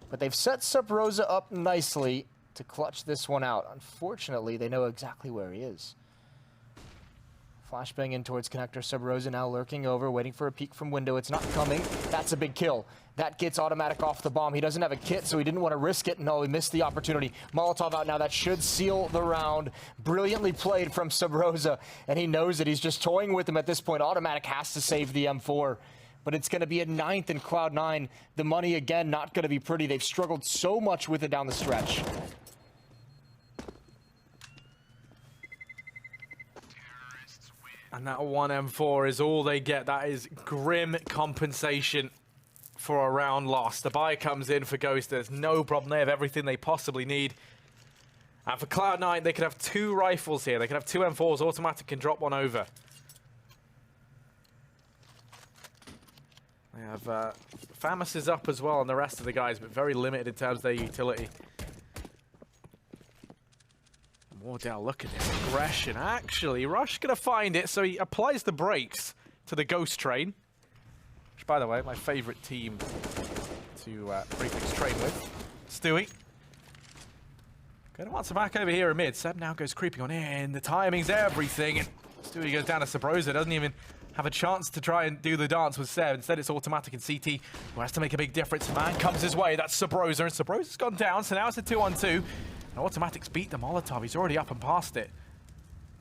[SPEAKER 4] But they've set Sub Rosa up nicely to clutch this one out. Unfortunately, they know exactly where he is. Flashbang in towards connector. Sub Rosa now lurking over, waiting for a peek from window. It's not coming. That's a big kill. That gets Automatic off the bomb. He doesn't have a kit, so he didn't want to risk it. No, he missed the opportunity. Molotov out now. That should seal the round. Brilliantly played from Sub Rosa, and he knows that he's just toying with him at this point. Automatic has to save the M4. But it's going to be a 9th in Cloud9. The money, again, not going to be pretty. They've struggled so much with it down the stretch.
[SPEAKER 5] And that 1 M4 is all they get. That is grim compensation for a round lost. The buy comes in for Ghost. There's no problem. They have everything they possibly need. And for Cloud9, they could have 2 rifles here. They could have 2 M4s. Automatic can drop one over. They have Famus is up as well, and the rest of the guys, but very limited in terms of their utility. Wardell, look at this aggression. Actually, Rush going to find it, so he applies the brakes to the Ghost train. Which, by the way, my favorite team to prefix train with. Stewie. Going to want some back over here amid. Seb now goes creeping on in. The timing's everything. And Stewie goes down to Sabrosa. Doesn't even have a chance to try and do the dance with Seb. Instead, it's Automatic and CT, who has to make a big difference. Man comes his way. That's Sabrosa, and Sabrosa's gone down, so now it's a 2-on-2. And Automatic's beat the Molotov. He's already up and past it.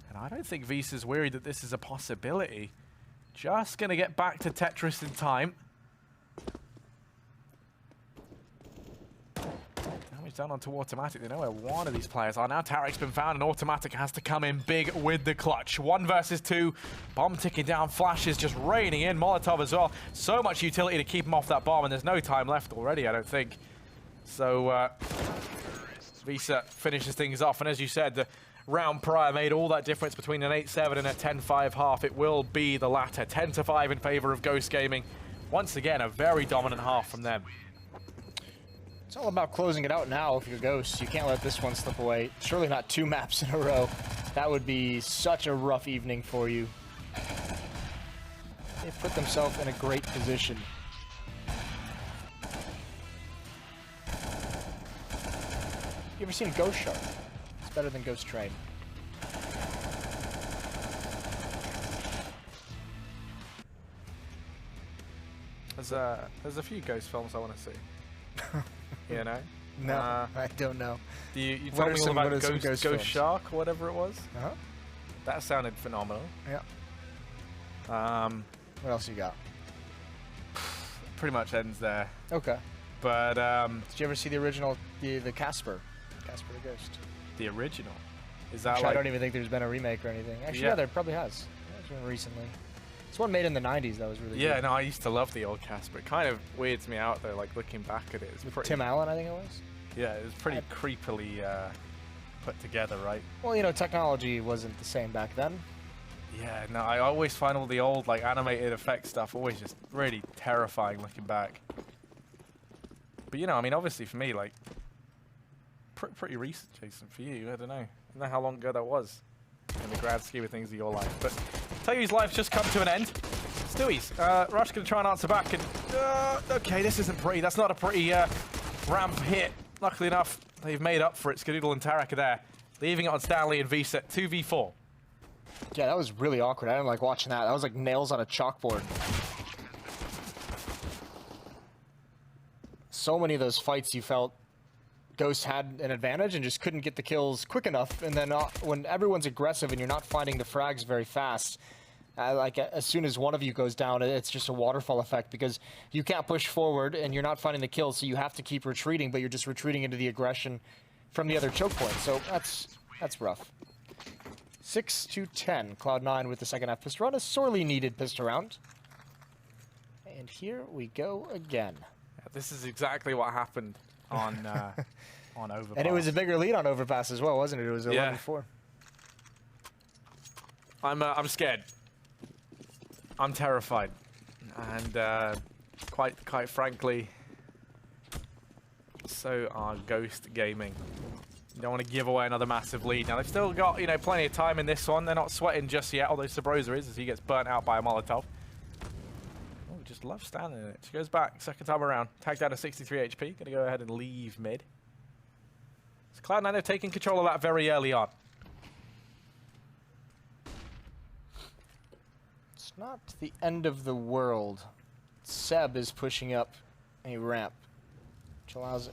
[SPEAKER 5] And I don't think Visa's worried that this is a possibility. Just going to get back to Tetris in time. Now he's down onto Automatic. They know where one of these players are. Now Tarek's been found, and Automatic has to come in big with the clutch. 1 versus 2. Bomb ticking down. Flashes just raining in. Molotov as well. So much utility to keep him off that bomb, and there's no time left already, I don't think. So Visa finishes things off. And as you said, the round prior made all that difference between an 8-7 and a 10-5 half. It will be the latter. 10-5 in favor of Ghost Gaming. Once again, a very dominant half from them.
[SPEAKER 4] It's all about closing it out now if you're Ghosts. You can't let this one slip away. Surely not 2 maps in a row. That would be such a rough evening for you. They've put themselves in a great position. You ever seen Ghost Shark? It's better than Ghost Train.
[SPEAKER 5] There's a few Ghost films I want to see. You know?
[SPEAKER 4] No, I don't know.
[SPEAKER 5] You
[SPEAKER 4] What
[SPEAKER 5] told
[SPEAKER 4] are
[SPEAKER 5] me all
[SPEAKER 4] some-
[SPEAKER 5] about
[SPEAKER 4] what are some
[SPEAKER 5] Ghost,
[SPEAKER 4] Ghost
[SPEAKER 5] Ghost
[SPEAKER 4] films?
[SPEAKER 5] Shark, or whatever it was.
[SPEAKER 4] Uh-huh.
[SPEAKER 5] That sounded phenomenal.
[SPEAKER 4] Yeah. What else you got?
[SPEAKER 5] Pretty much ends there.
[SPEAKER 4] Okay.
[SPEAKER 5] But
[SPEAKER 4] Did you ever see the original, the Casper? Casper the Ghost.
[SPEAKER 5] the original, is that
[SPEAKER 4] Actually,
[SPEAKER 5] like...
[SPEAKER 4] I don't even think there's been a remake or anything. Actually,
[SPEAKER 5] Yeah.
[SPEAKER 4] yeah, there probably has. There's one recently. It's one made in the 90s that was really
[SPEAKER 5] Yeah,
[SPEAKER 4] good.
[SPEAKER 5] no, I used to love the old Casper. It kind of weirds me out though, like looking back at it. It's
[SPEAKER 4] With
[SPEAKER 5] pretty,
[SPEAKER 4] Tim Allen, I think it was.
[SPEAKER 5] yeah, it was pretty creepily put together, right?
[SPEAKER 4] Well, you know, technology wasn't the same back then.
[SPEAKER 5] Yeah, no, I always find all the old like animated effect stuff always just really terrifying looking back. But you know, I mean, obviously for me, like, pretty recent, Jason. For you, I don't know how long ago that was in the grand scheme of things of your life. But tell you, his life's just come to an end. Stewie's, Rush gonna try and answer back, and okay, this isn't pretty. That's not a pretty ramp hit. Luckily enough, they've made up for it. Skadoodle and Tarek are there, leaving it on Stanley and Visa 2v4.
[SPEAKER 4] Yeah, that was really awkward. I didn't like watching that. That was like nails on a chalkboard. So many of those fights you felt Ghost had an advantage and just couldn't get the kills quick enough. And then when everyone's aggressive and you're not finding the frags very fast, like as soon as one of you goes down, it's just a waterfall effect because you can't push forward and you're not finding the kills, so you have to keep retreating, but you're just retreating into the aggression from the other choke point. So that's rough. 6-10, Cloud9 with the second half pistol round, a sorely needed pistol round. And here we go again.
[SPEAKER 5] Yeah, this is exactly what happened on on Overpass.
[SPEAKER 4] And it was a bigger lead on Overpass as well, wasn't it? It was 11-4.
[SPEAKER 5] I'm scared. I'm terrified, and quite frankly, so are Ghost Gaming. You don't want to give away another massive lead. Now, they've still got, you know, plenty of time in this one. They're not sweating just yet, although Sabrosa is, as he gets burnt out by a Molotov. Oh, just loves standing in it. She goes back, second time around. Tagged down to 63 HP. Going to go ahead and leave mid. So Cloud9 have taken control of that very early on.
[SPEAKER 4] It's not the end of the world. Seb is pushing up a ramp, which allows a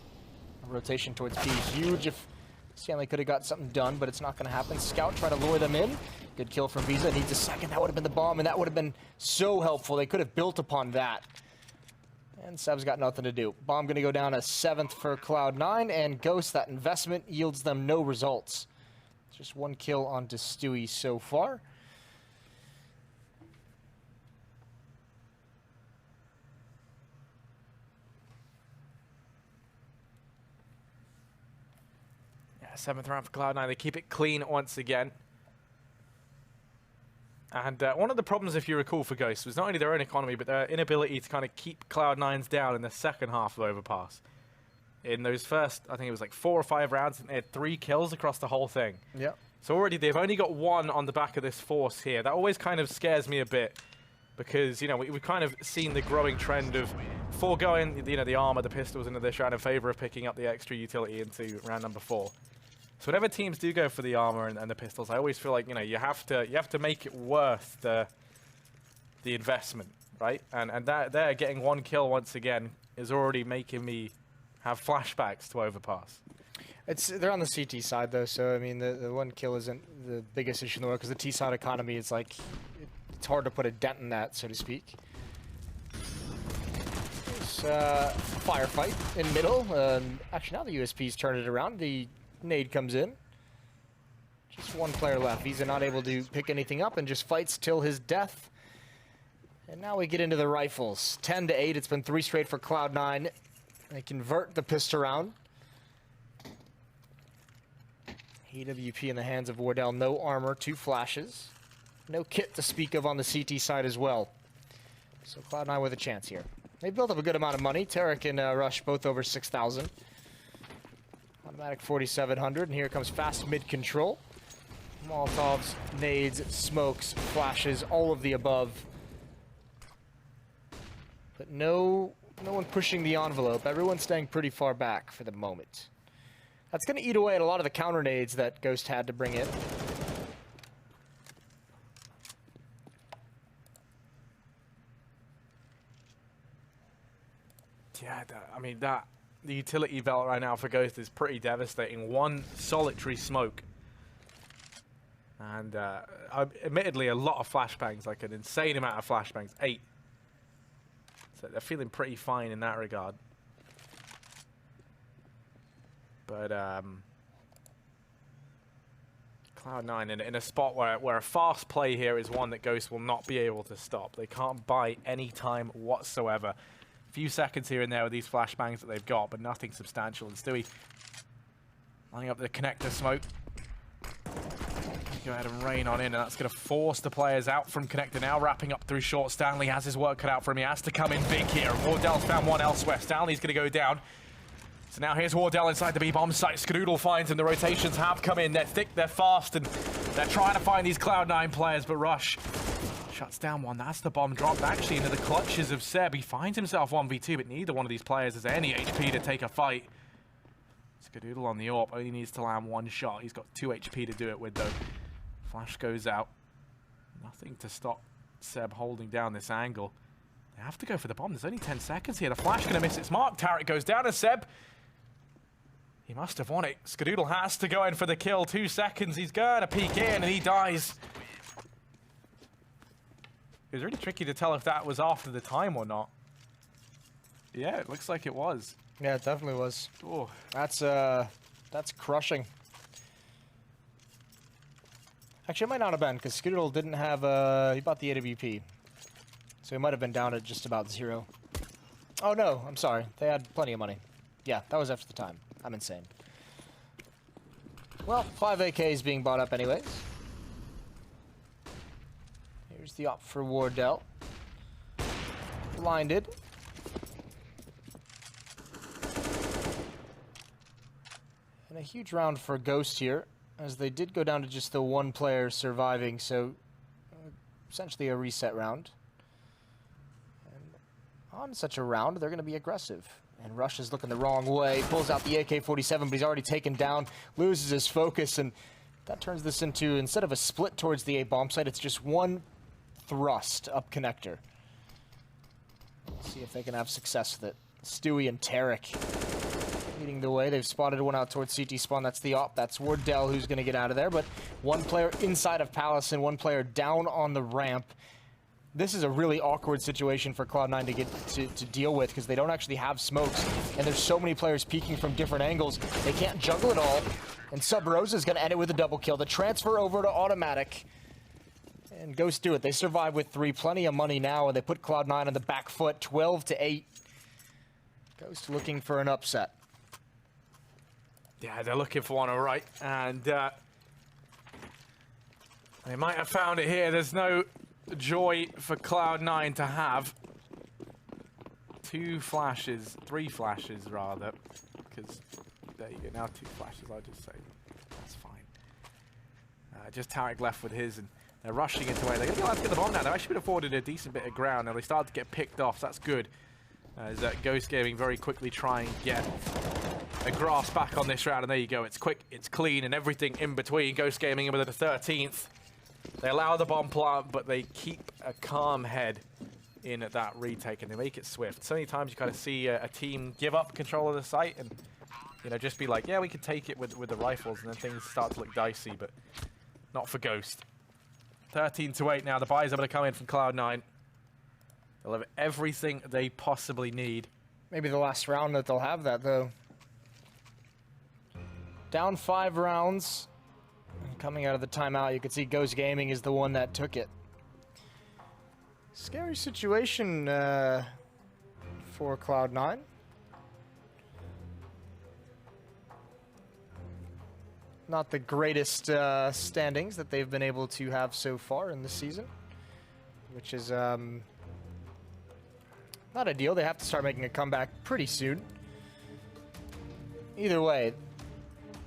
[SPEAKER 4] rotation towards B. Huge if Stanley could have got something done, but it's not going to happen. Scout try to lure them in. Good kill from Visa. Needs a second. That would have been the bomb, and that would have been so helpful. They could have built upon that. And Seb's got nothing to do. Bomb going to go down a 7th for Cloud9, and Ghost, that investment yields them no results. Just one kill onto Stewie so far.
[SPEAKER 5] Yeah, 7th round for Cloud9. They keep it clean once again. And one of the problems, if you recall, for Ghost was not only their own economy, but their inability to kind of keep Cloud9's down in the second half of Overpass. In those first, I think it was like 4 or 5 rounds, and they had 3 kills across the whole thing.
[SPEAKER 4] Yep.
[SPEAKER 5] So already they've only got 1 on the back of this force here. That always kind of scares me a bit, because, you know, we've kind of seen the growing trend of foregoing, you know, the armor, the pistols into this round in favor of picking up the extra utility into round number 4. So whenever teams do go for the armor and the pistols, I always feel like, you know, you have to make it worth the investment, right? And that they're getting 1 kill once again is already making me have flashbacks to Overpass.
[SPEAKER 4] They're on the CT side though, so I mean the 1 kill isn't the biggest issue in the world, because the T side economy is like, it's hard to put a dent in that, so to speak. There's firefight in middle. Actually, now the USP's turned it around. The nade comes in. Just 1 player left. Visa not able to pick anything up and just fights till his death. And now we get into the rifles. 10 to 8. It's been 3 straight for Cloud9. They convert the pistol round. AWP in the hands of Wardell. No armor, 2 flashes. No kit to speak of on the CT side as well. So Cloud9 with a chance here. They built up a good amount of money. Tarek and Rush both over 6,000. Automatic 4,700, and here comes fast mid control. Molotovs, nades, smokes, flashes, all of the above. But no one pushing the envelope. Everyone's staying pretty far back for the moment. That's going to eat away at a lot of the counter nades that Ghost had to bring in.
[SPEAKER 5] Yeah, I mean, the utility belt right now for Ghost is pretty devastating. 1 solitary smoke. And admittedly, a lot of flashbangs, like an insane amount of flashbangs. 8. So they're feeling pretty fine in that regard. But Cloud9 in a spot where a fast play here is one that Ghost will not be able to stop. They can't buy any time whatsoever. Few seconds here and there with these flashbangs that they've got, but nothing substantial. And Stewie lining up the connector smoke. Go ahead and rain on in, and that's going to force the players out from connector now. Wrapping up through short. Stanley has his work cut out for him. He has to come in big here. Wardell's found 1 elsewhere. Stanley's going to go down. So now here's Wardell inside the B-bomb site. Skadoodle finds him. The rotations have come in. They're thick, they're fast, and they're trying to find these Cloud9 players, but Rush shuts down 1. That's the bomb dropped actually into the clutches of Seb. He finds himself 1v2, but neither one of these players has any HP to take a fight. Skadoodle on the AWP only needs to land 1 shot. He's got 2 HP to do it with, though. Flash goes out. Nothing to stop Seb holding down this angle. They have to go for the bomb. There's only 10 seconds here. The flash going to miss its mark. Tarek goes down, and Seb, he must have won it. Skadoodle has to go in for the kill. 2 seconds. He's going to peek in, and he dies. It was really tricky to tell if that was after the time or not. Yeah, it looks like it was.
[SPEAKER 4] Yeah, it definitely was.
[SPEAKER 5] Oh,
[SPEAKER 4] That's crushing. Actually, it might not have been, because Skadoodle didn't have, he bought the AWP. So he might have been down at just about 0. Oh no, I'm sorry. They had plenty of money. Yeah, that was after the time. I'm insane. Well, 5 AKs being bought up anyways. Here's the op for Wardell. Blinded. And a huge round for Ghost here, as they did go down to just the one player surviving, so essentially a reset round. And on such a round, they're going to be aggressive. And Rush is looking the wrong way, pulls out the AK-47, but he's already taken down, loses his focus, and that turns this into, instead of a split towards the A bomb site, it's just one thrust up connector. Let's see if they can have success with it. Stewie and Tarek leading the way. They've spotted one out towards CT spawn. That's the op. That's Wardell who's going to get out of there. But one player inside of Palace and one player down on the ramp. This is a really awkward situation for Cloud9 to get to deal with because they don't actually have smokes. And there's so many players peeking from different angles. They can't juggle it all. And Sub Rosa is going to end it with a double kill. The transfer over to automatic. And Ghost do it. They survive with 3. Plenty of money now. And they put Cloud9 on the back foot. 12-8. Ghost looking for an upset.
[SPEAKER 5] Yeah, they're looking for one, all right. And they might have found it here. There's no joy for Cloud9 to have. 2 flashes, 3 flashes rather. Because there you go, now 2 flashes, I'll just say. That's fine. Just Tarek left with his, and they're rushing into where they're going to go, get the bomb now. They actually been afforded a decent bit of ground. Now they started to get picked off, so that's good. As Ghost Gaming very quickly try and get a grasp back on this round, and there you go. It's quick, it's clean, and everything in between. Ghost Gaming in with the 13th. They allow the bomb plant, but they keep a calm head in at that retake, and they make it swift. So many times you kind of see a team give up control of the site and, you know, just be like, yeah, we can take it with the rifles, and then things start to look dicey, but not for Ghost. 13-8 now. The buys are going to come in from Cloud9. They'll have everything they possibly need.
[SPEAKER 4] Maybe the last round that they'll have that, though. Down 5 rounds. Coming out of the timeout, you can see Ghost Gaming is the one that took it. Scary situation for Cloud9. Not the greatest standings that they've been able to have so far in the season, which is not ideal. They have to start making a comeback pretty soon. Either way,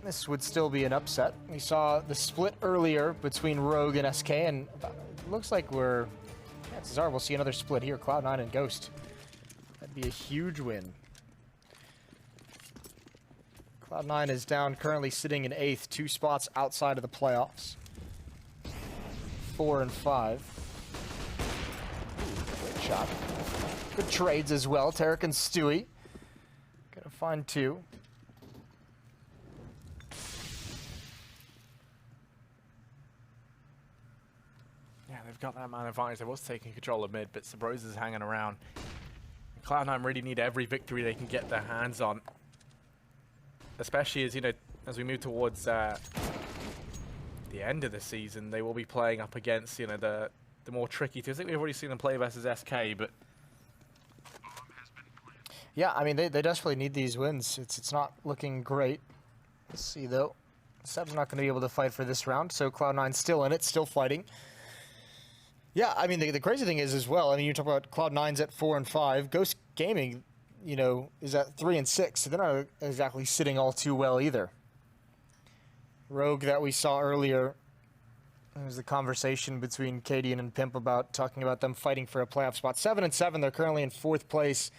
[SPEAKER 4] this would still be an upset. We saw the split earlier between Rogue and SK, and it looks like chances are we'll see another split here, Cloud9 and Ghost. That'd be a huge win. Cloud9 is down, currently sitting in 8th, 2 spots outside of the playoffs. 4 and 5. Good shot. Good trades as well. Tarek and Stewie. Gonna find 2.
[SPEAKER 5] Yeah, they've got that man advantage. They was taking control of mid, but Sabrosa's hanging around. Cloud9 really need every victory they can get their hands on. Especially as, you know, as we move towards the end of the season, they will be playing up against, you know, the more tricky teams. I think we've already seen them play versus SK, but
[SPEAKER 4] yeah, I mean, they desperately need these wins. It's not looking great. Let's see, though. Seb's not going to be able to fight for this round, so Cloud9's still in it, still fighting. Yeah, I mean, the crazy thing is as well, I mean, you talk about Cloud9's at 4 and 5. Ghost Gaming, you know, is at 3 and 6, so they're not exactly sitting all too well either. Rogue that we saw earlier, there was the conversation between Cadian and Pimp about talking about them fighting for a playoff spot. 7 and 7, they're currently in 4th place.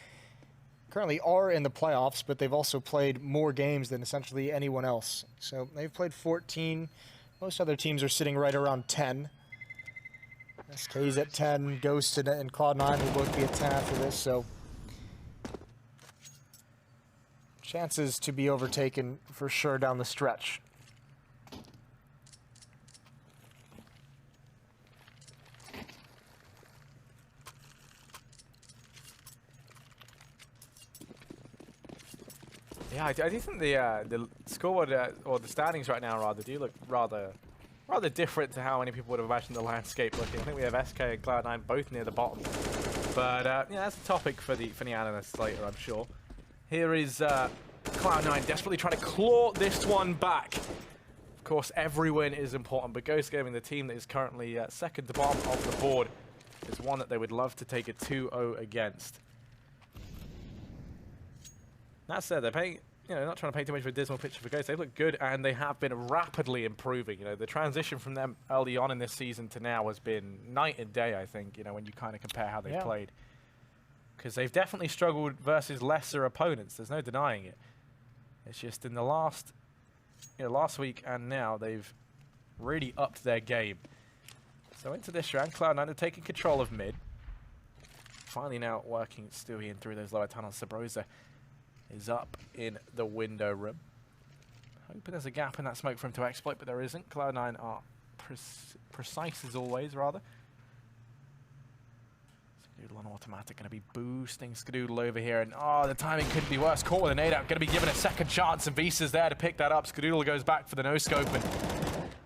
[SPEAKER 4] Currently are in the playoffs, but they've also played more games than essentially anyone else. So they've played 14. Most other teams are sitting right around 10. SK's at 10, Ghost and Cloud9 will both be at 10 after this, so chances to be overtaken for sure down the stretch.
[SPEAKER 5] yeah, I do think the scoreboard or the standings right now rather do look rather different to how many people would have imagined the landscape looking. I think we have SK and Cloud9 both near the bottom, but yeah, that's a topic for the analysts later, I'm sure. Here is Cloud9 desperately trying to claw this one back. Of course, every win is important, but Ghost Gaming, the team that is currently second to bottom of the board, is one that they would love to take a 2-0 against. That said, they're playing not trying to paint too much of a dismal picture for Ghost. They've looked good, and they have been rapidly improving. The transition from them early on in this season to now has been night and day, I think, when you kind of compare how they've played. Because they've definitely struggled versus lesser opponents. There's no denying it. It's just in the last week and now, they've really upped their game. So into this round, Cloud9 are taking control of mid. Finally now working Stewie in through those lower tunnels. Sabrosa is up in the window room. Hoping there's a gap in that smoke for him to exploit, but there isn't. Cloud9 are precise as always, rather. Skadoodle on automatic, going to be boosting Skadoodle over here. And the timing couldn't be worse. Caught with a nade out, going to be given a second chance, and Visa's there to pick that up. Skadoodle goes back for the no-scope, and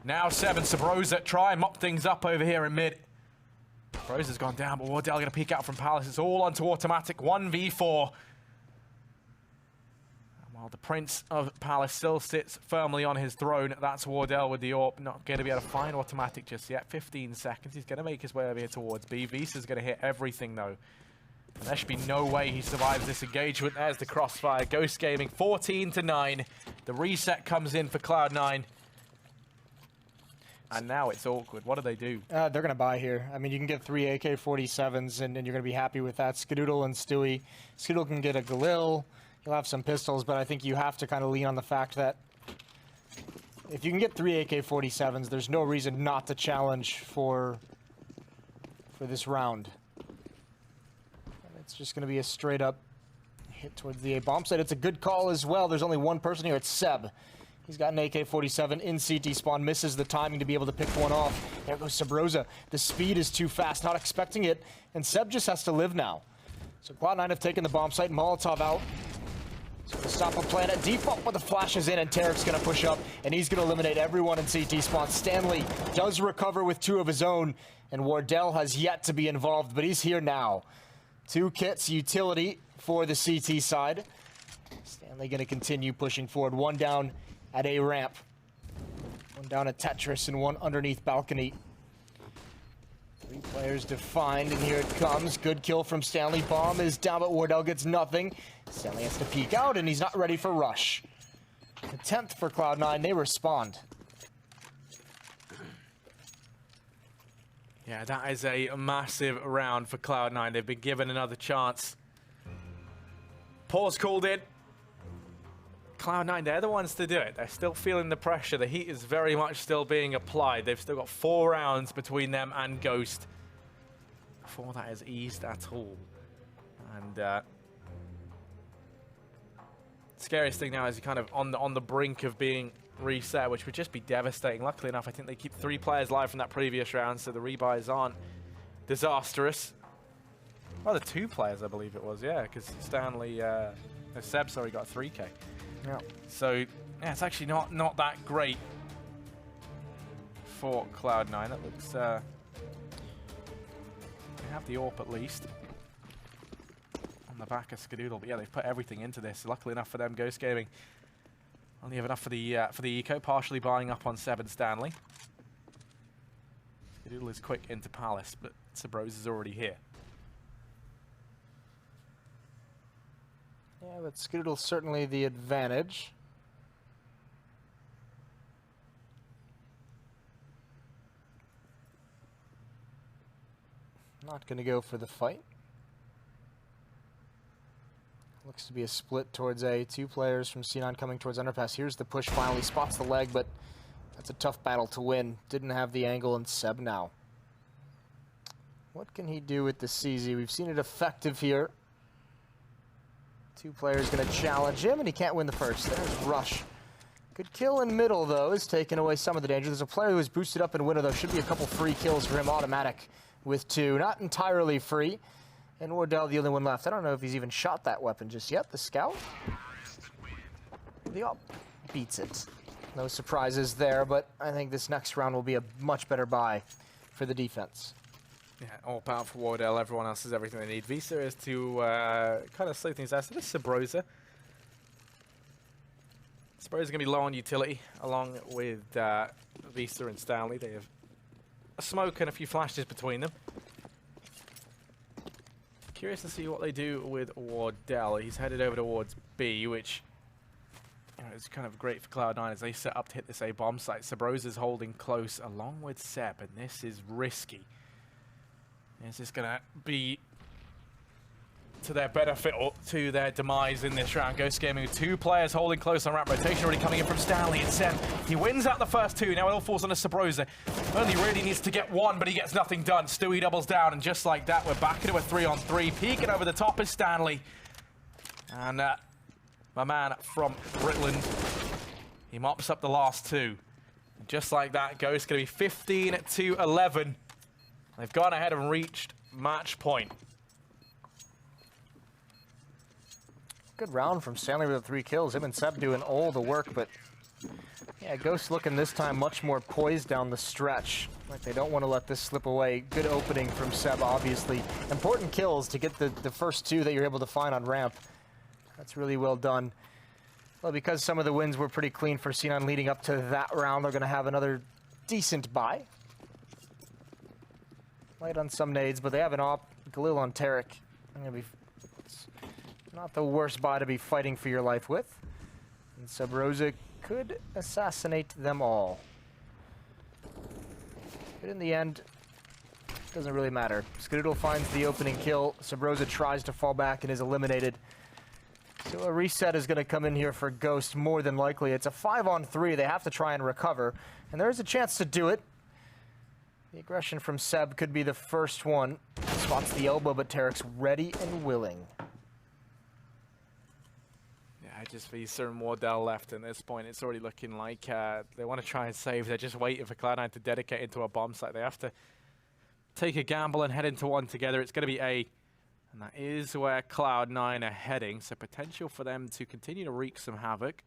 [SPEAKER 5] now 7. Sabrosa try and mop things up over here in mid. Sabrosa's gone down, but Wardell going to peek out from Palace. It's all onto automatic, 1v4. While the Prince of Palace still sits firmly on his throne, that's Wardell with the AWP. Not going to be able to find automatic just yet. 15 seconds. He's going to make his way over here towards B. Visa's going to hit everything, though. And there should be no way he survives this engagement. There's the crossfire. Ghost Gaming, 14-9. The reset comes in for Cloud9. And now it's awkward. What do they do?
[SPEAKER 4] They're going to buy here. I mean, you can get 3 AK-47s, and you're going to be happy with that. Skadoodle and Stewie. Skadoodle can get a Galil. He'll have some pistols, but I think you have to kind of lean on the fact that if you can get 3 AK-47s, there's no reason not to challenge for this round. And it's just going to be a straight-up hit towards the A-bomb site. It's a good call as well. There's only one person here. It's Seb. He's got an AK-47 in CT spawn, misses the timing to be able to pick one off. There goes Sabrosa. The speed is too fast, not expecting it, and Seb just has to live now. So Cloud9 have taken the bomb site, Molotov out. So to stop a plan at default, but the flash is in, and Tarek's going to push up, and he's going to eliminate everyone in CT spawn. Stanley does recover with 2 of his own, and Wardell has yet to be involved, but he's here now. 2 kits, utility for the CT side. Stanley going to continue pushing forward. 1 down at A ramp. 1 down at Tetris, and 1 underneath balcony. 3 players defined, and here it comes. Good kill from Stanley. Bomb is down, but Wardell gets nothing. Stanley has to peek out, and he's not ready for rush. The 10th for Cloud9, they respond.
[SPEAKER 5] Yeah, that is a massive round for Cloud9. They've been given another chance. Pause called in. Cloud9, they're the ones to do it. They're still feeling the pressure. The heat is very much still being applied. They've still got 4 rounds between them and Ghost before that is eased at all. And scariest thing now is you're kind of on the brink of being reset, which would just be devastating. Luckily enough, I think they keep 3 players live from that previous round, so the rebuys aren't disastrous. Rather 2 players, I believe it was, yeah, because Stanley, Seb, sorry, got a 3K.
[SPEAKER 4] Yeah.
[SPEAKER 5] So, yeah, it's actually not that great for Cloud9. That looks, they have the AWP at least on the back of Skadoodle, but yeah, they've put everything into this. Luckily enough for them, Ghost Gaming only have enough for the eco, partially buying up on 7 Stanley. Skadoodle is quick into Palace, but Sabrosa is already here.
[SPEAKER 4] Yeah, but Skadoodle's certainly the advantage. Not going to go for the fight. Looks to be a split towards A. 2 players from C9 coming towards underpass. Here's the push, finally spots the leg, but that's a tough battle to win. Didn't have the angle, and Seb now. What can he do with the CZ? We've seen it effective here. 2 players going to challenge him, and he can't win the first. There's Rush. Good kill in middle, though, is taking away some of the danger. There's a player who is boosted up in window, though. Should be a couple free kills for him, automatic with 2. Not entirely free. And Wardell, the only one left. I don't know if he's even shot that weapon just yet. The scout. The op beats it. No surprises there, but I think this next round will be a much better buy for the defense.
[SPEAKER 5] Yeah, all power for Wardell. Everyone else has everything they need. Visa is to kind of slow things out. So this is Sabrosa. Sabrosa is going to be low on utility, along with Visa and Stanley. They have a smoke and a few flashes between them. Curious to see what they do with Wardell. He's headed over towards B, which it's kind of great for Cloud9 as they set up to hit this A bomb site. Sabrosa's holding close along with Seb, and this is risky. Is this going to be to their benefit or to their demise in this round? Ghost Gaming with 2 players holding close on ramp. Rotation already coming in from Stanley and Seb. He wins out the first 2. Now it all falls on to Sabrosa. Only really needs to get 1, but he gets nothing done. Stewie doubles down, and just like that, we're back into a 3-on-3. Peeking over the top is Stanley. And my man from Britland, he mops up the last 2. And just like that, Ghost going to be 15-11. They've gone ahead and reached match point.
[SPEAKER 4] Good round from Stanley with the 3 kills. Him and Seb doing all the work, but yeah, Ghost looking this time much more poised down the stretch. Like they don't want to let this slip away. Good opening from Seb, obviously. Important kills to get the first 2 that you're able to find on ramp. That's really well done. Well, because some of the wins were pretty clean for C9 leading up to that round, they're going to have another decent bye. Light on some nades, but they have an op. Galil on Tarek. It's not the worst bye to be fighting for your life with. And Sabrosa could assassinate them all. But in the end, it doesn't really matter. Skadoodle finds the opening kill. Sabrosa tries to fall back and is eliminated. So a reset is going to come in here for Ghost more than likely. It's a 5-on-3. They have to try and recover. And there is a chance to do it. The aggression from Seb could be the first one. Spots the elbow, but Tarek's ready and willing.
[SPEAKER 5] Yeah, just Visa and Wardell left at this point. It's already looking like they want to try and save. They're just waiting for Cloud9 to dedicate into a bomb site. They have to take a gamble and head into one together. It's going to be A. And that is where Cloud9 are heading. So potential for them to continue to wreak some havoc.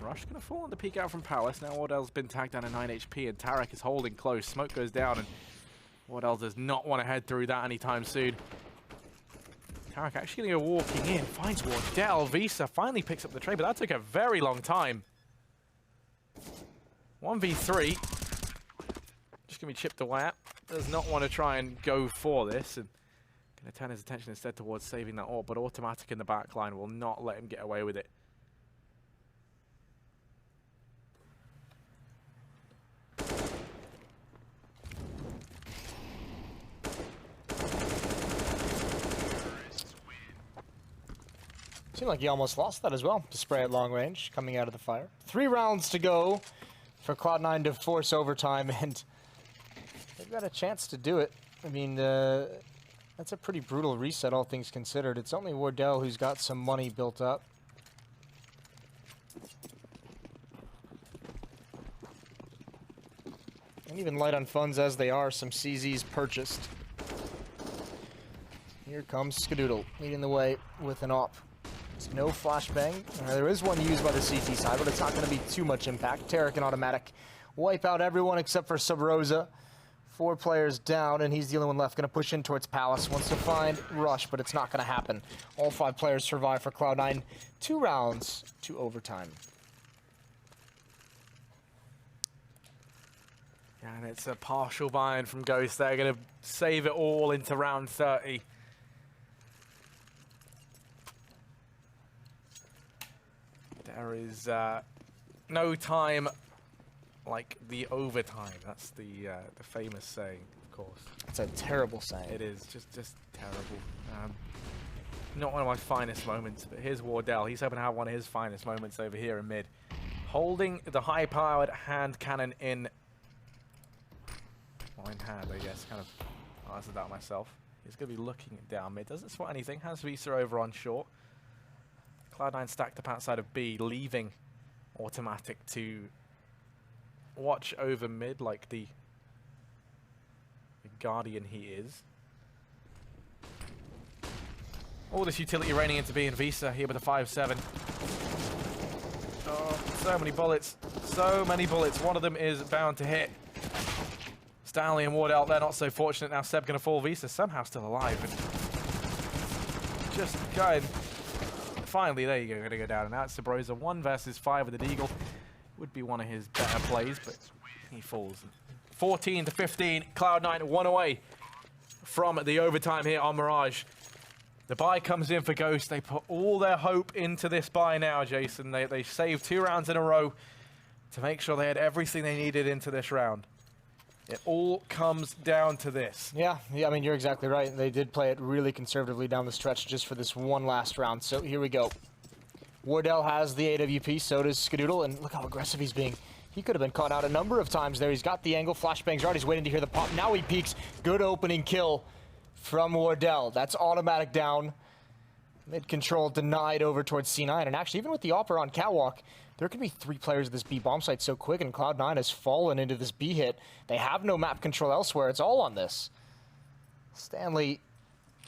[SPEAKER 5] Rush going to fall on the peek out from Palace. Now Wardell's been tagged down to 9 HP and Tarek is holding close. Smoke goes down and Wardell does not want to head through that anytime soon. Tarek actually going to go walking in. Finds Wardell. Visa finally picks up the trade, but that took a very long time. 1v3. Just going to be chipped away at. Does not want to try and go for this. And going to turn his attention instead towards saving that AWP, but Automatic in the back line will not let him get away with it.
[SPEAKER 4] Seemed like he almost lost that as well, to spray at long range, coming out of the fire. 3 rounds to go for Cloud9 to force overtime, and they've got a chance to do it. I mean, that's a pretty brutal reset, all things considered. It's only Wardell who's got some money built up. And even light on funds as they are, some CZs purchased. Here comes Skadoodle, leading the way with an AWP. There's no flashbang. There is one used by the CT side, but it's not going to be too much impact. Tarek and Automatic wipe out everyone except for Sabrosa. 4 players down, and he's the only one left. Going to push in towards Palace. Wants to find Rush, but it's not going to happen. All 5 players survive for Cloud9. 2 rounds to overtime.
[SPEAKER 5] Yeah, and it's a partial buy-in from Ghost. They're going to save it all into round 30. There is no time like the overtime. That's the famous saying, of course.
[SPEAKER 4] It's a terrible saying.
[SPEAKER 5] It is just terrible. Not one of my finest moments, but here's Wardell. He's hoping to have one of his finest moments over here in mid. Holding the high-powered hand cannon in hand, I guess. Kind of answered that myself. He's going to be looking down mid. Doesn't spot anything. Has Visa over on short. Cloud9 stacked up outside of B, leaving Automatic to watch over mid like the guardian he is. All this utility raining into B and Visa here with a 5-7. Oh, so many bullets. So many bullets. One of them is bound to hit. Stanley and Wardell, they're not so fortunate. Now Seb going to fall. Visa somehow still alive. And just going... Finally, there you go, going to go down. And now it's Sabrosa 1 versus 5 with the Deagle. Would be one of his better plays, but he falls. 14-15, Cloud9 1 away from the overtime here on Mirage. The buy comes in for Ghost. They put all their hope into this buy now, Jason. They saved 2 rounds in a row to make sure they had everything they needed into this round. It all comes down to this.
[SPEAKER 4] Yeah, I mean, you're exactly right. They did play it really conservatively down the stretch just for this one last round. So here we go. Wardell has the AWP, so does Skadoodle, and look how aggressive he's being. He could have been caught out a number of times there. He's got the angle. Flashbang's right. He's waiting to hear the pop. Now he peeks. Good opening kill from Wardell. That's automatic down. Mid control denied over towards C9. And actually, even with the Opera on Catwalk, there could be 3 players at this B bomb site so quick, and Cloud9 has fallen into this B hit. They have no map control elsewhere. It's all on this. Stanley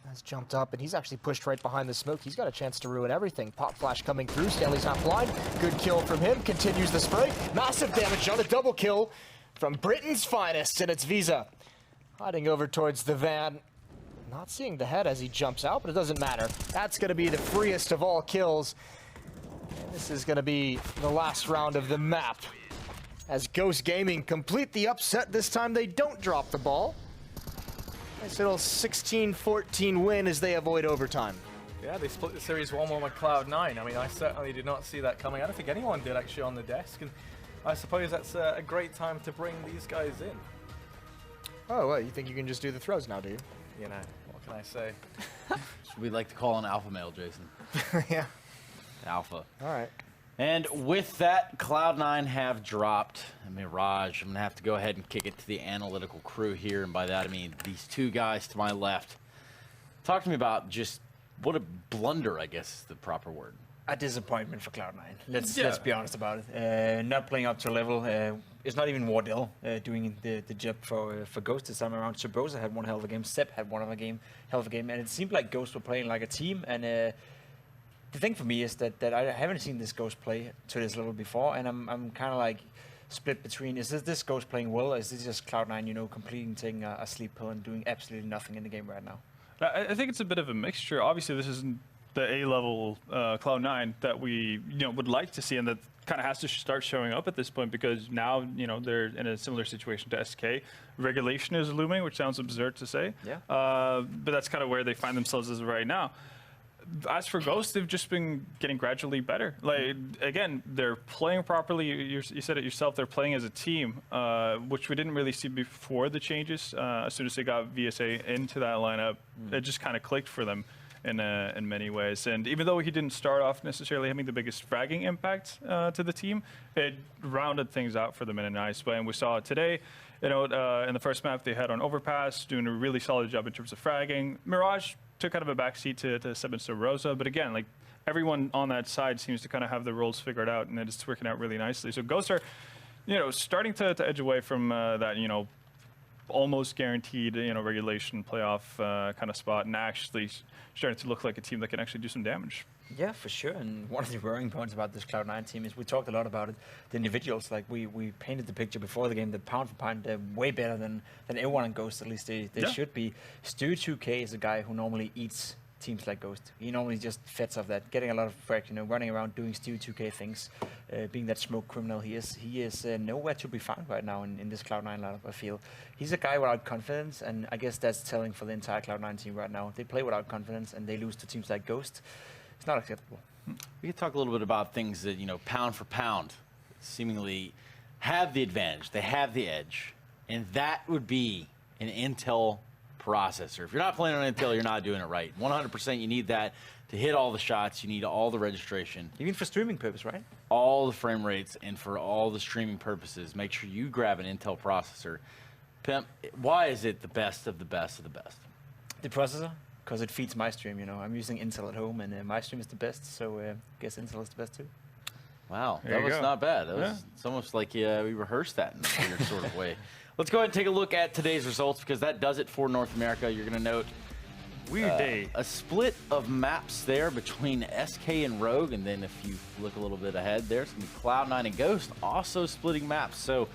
[SPEAKER 4] has jumped up, and he's actually pushed right behind the smoke. He's got a chance to ruin everything. Pop flash coming through. Stanley's not blind. Good kill from him. Continues the spray. Massive damage on a double kill from Britain's finest, and it's Visa. Hiding over towards the van. Not seeing the head as he jumps out, but it doesn't matter. That's going to be the freest of all kills. And this is going to be the last round of the map. As Ghost Gaming complete the upset, this time they don't drop the ball. Nice little 16-14 win as they avoid overtime.
[SPEAKER 5] Yeah, they split the series 1-1 with Cloud9. I mean, I certainly did not see that coming. I don't think anyone did actually on the desk, and I suppose that's a great time to bring these guys in.
[SPEAKER 4] Oh, what, you think you can just do the throws now, do you?
[SPEAKER 5] You know, what can I say?
[SPEAKER 1] We like to call an alpha male, Jason.
[SPEAKER 4] Yeah.
[SPEAKER 1] Alpha.
[SPEAKER 4] All right.
[SPEAKER 1] And with that, Cloud9 have dropped Mirage. I'm going to have to go ahead and kick it to the analytical crew here. And by that, I mean these 2 guys to my left. Talk to me about just what a blunder, I guess is the proper word.
[SPEAKER 3] A disappointment for Cloud9. Let's be honest about it. Not playing up to level. It's not even Wardell doing the job for Ghost this time around. Subrosa had one hell of a game. Sep had one hell of a game. And it seemed like Ghost were playing like a team. And the thing for me is that I haven't seen this Ghost play to this level before. And I'm kind of like split between, is this Ghost playing well? Or is this just Cloud9, you know, completing, taking a sleep pill and doing absolutely nothing in the game right now?
[SPEAKER 2] I think it's a bit of a mixture. Obviously, this isn't the A-level Cloud9 that we would like to see, and that kind of has to start showing up at this point, because now they're in a similar situation to SK. Regulation is looming, which sounds absurd to say.
[SPEAKER 3] Yeah.
[SPEAKER 2] But that's kind of where they find themselves as of right now. As for Ghost, they've just been getting gradually better. Like, again, they're playing properly. You said it yourself. They're playing as a team, which we didn't really see before the changes. As soon as they got VSA into that lineup, it just kind of clicked for them in many ways. And even though he didn't start off necessarily having the biggest fragging impact to the team, it rounded things out for them in a nice way. And we saw it today. In the first map, they had on Overpass, doing a really solid job in terms of fragging. Mirage took kind of a backseat to Seb and Subrosa, but again, like, everyone on that side seems to kind of have the roles figured out, and it's working out really nicely. So Ghosts are, starting to edge away from that, almost guaranteed, regulation playoff kind of spot, and actually starting to look like a team that can actually do some damage.
[SPEAKER 3] Yeah, for sure. And one of the worrying points about this Cloud9 team is we talked a lot about it. The individuals, like we painted the picture before the game, that pound for pound, they're way better than everyone in Ghost. At least they should be. Stu2K is a guy who normally eats teams like Ghost. He normally just feds off that, getting a lot of frag, running around doing Stu2K things, being that smoke criminal he is. He is nowhere to be found right now in this Cloud9 lineup, I feel. He's a guy without confidence, and I guess that's telling for the entire Cloud9 team right now. They play without confidence, and they lose to teams like Ghost. It's not acceptable.
[SPEAKER 1] We could talk a little bit about things that, pound for pound, seemingly have the advantage. They have the edge. And that would be an Intel processor. If you're not playing on Intel, you're not doing it right. 100% you need that to hit all the shots. You need all the registration.
[SPEAKER 3] You mean for streaming purpose, right?
[SPEAKER 1] All the frame rates, and for all the streaming purposes, make sure you grab an Intel processor. Pimp, why is it the best of the best of the best?
[SPEAKER 3] The processor? Because it feeds my stream, I'm using Intel at home, and my stream is the best, so I guess Intel is the best too.
[SPEAKER 1] Wow, that was not bad. That was it's almost like we rehearsed that in a weird sort of way. Let's go ahead and take a look at today's results, because that does it for North America. You're going to note
[SPEAKER 2] weird day.
[SPEAKER 1] A split of maps there between SK and Rogue, and then if you look a little bit ahead, there's going to be Cloud9 and Ghost also splitting maps. So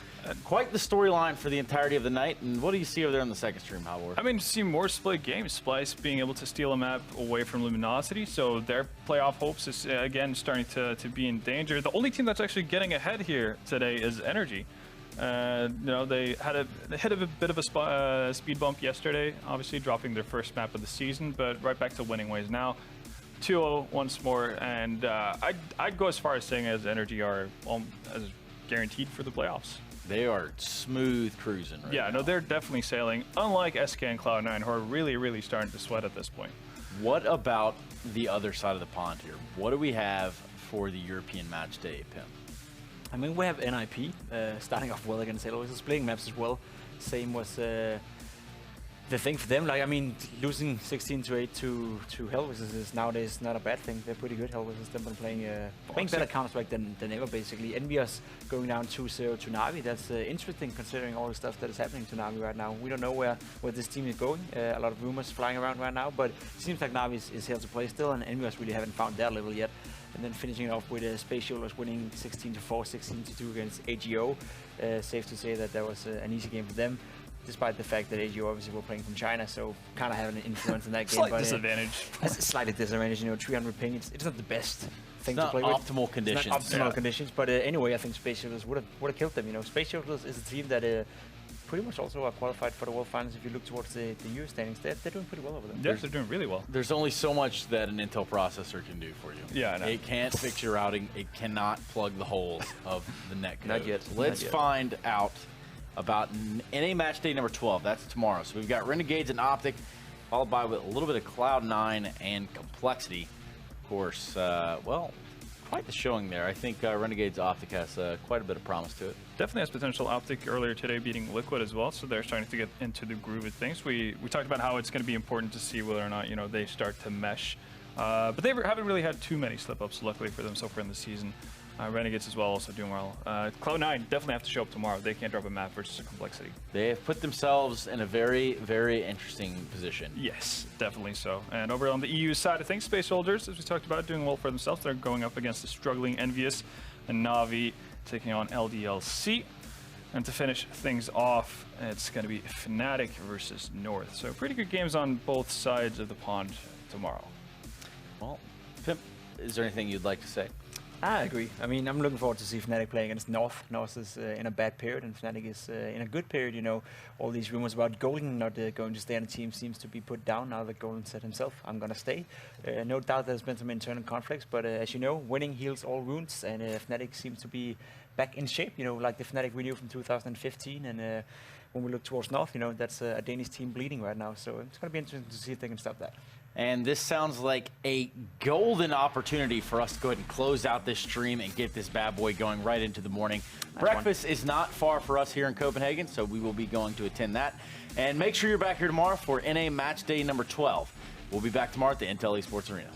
[SPEAKER 1] quite the storyline for the entirety of the night. And what do you see over there on the second stream, Halvor?
[SPEAKER 2] I mean, see more split games. Splice being able to steal a map away from Luminosity, so their playoff hopes is again starting to be in danger. The only team that's actually getting ahead here today is Energy. They hit a bit of a speed bump yesterday, obviously dropping their first map of the season, but right back to winning ways now. 2-0 once more, and I'd go as far as saying as Energy are as guaranteed for the playoffs.
[SPEAKER 1] They are smooth cruising right now.
[SPEAKER 2] No, they're definitely sailing, unlike SK and Cloud9, who are really, really starting to sweat at this point.
[SPEAKER 1] What about the other side of the pond here? What do we have for the European match day, Pim?
[SPEAKER 3] I mean, we have NIP starting off well against Hellwiz, splitting maps as well. Same was the thing for them. Like, I mean, losing 16-8 to Hellwiz is nowadays not a bad thing. They're pretty good. Hellwiz has been playing better Counter-Strike than ever, basically. Envious going down 2-0 to Na'Vi. That's interesting considering all the stuff that is happening to Na'Vi right now. We don't know where this team is going. A lot of rumors flying around right now, but it seems like Na'Vi is here to play still, and Envious really haven't found their level yet. And then finishing it off with Space Shoulders winning 16-4, 16-2 against AGO. Safe to say that was an easy game for them, despite the fact that AGO obviously were playing from China, so kind of having an influence in that game.
[SPEAKER 2] Slight disadvantage.
[SPEAKER 3] It's a slight disadvantage, 300 ping. It's not the best thing to play
[SPEAKER 1] with. Optimal conditions.
[SPEAKER 3] It's not optimal conditions, but anyway, I think Space Shoulders would have killed them. Space Shoulders is a team that pretty much also are qualified for the World Finals. If you look towards the US standings, they're doing pretty well over there.
[SPEAKER 2] Yes, they're doing really well.
[SPEAKER 1] There's only so much that an Intel processor can do for you.
[SPEAKER 2] Yeah, I know.
[SPEAKER 1] It can't fix your routing. It cannot plug the holes of the net code.
[SPEAKER 3] Not yet.
[SPEAKER 1] Let's find out about NA match day number 12. That's tomorrow. So we've got Renegades and Optic, followed by with a little bit of Cloud9 and Complexity. Of course, quite the showing there. I think Renegades Optic has quite a bit of promise to it.
[SPEAKER 2] Definitely has potential. Optic earlier today beating Liquid as well, so they're starting to get into the groove of things. We talked about how it's going to be important to see whether or not they start to mesh, but they haven't really had too many slip-ups, luckily for them so far in the season. Renegades as well, also doing well. Cloud9 definitely have to show up tomorrow. They can't drop a map versus a Complexity.
[SPEAKER 1] They have put themselves in a very, very interesting position.
[SPEAKER 2] Yes, definitely so. And over on the EU side of things, Space Soldiers, as we talked about, doing well for themselves. They're going up against the struggling Envious, and Na'Vi taking on LDLC. And to finish things off, it's going to be Fnatic versus North. So pretty good games on both sides of the pond tomorrow.
[SPEAKER 1] Well, Pimp, is there anything you'd like to say?
[SPEAKER 3] I agree. I mean, I'm looking forward to see Fnatic play against North. North is in a bad period, and Fnatic is in a good period. All these rumors about Golden not going to stay on the team seems to be put down now that Golden said himself, I'm going to stay. No doubt there's been some internal conflicts, but as you know, winning heals all wounds, and Fnatic seems to be back in shape, like the Fnatic we knew from 2015. And when we look towards North, that's a Danish team bleeding right now. So it's going to be interesting to see if they can stop that.
[SPEAKER 1] And this sounds like a golden opportunity for us to go ahead and close out this stream and get this bad boy going right into the morning. Breakfast is not far for us here in Copenhagen, so we will be going to attend that. And make sure you're back here tomorrow for NA Match Day number 12. We'll be back tomorrow at the Intel Esports Arena.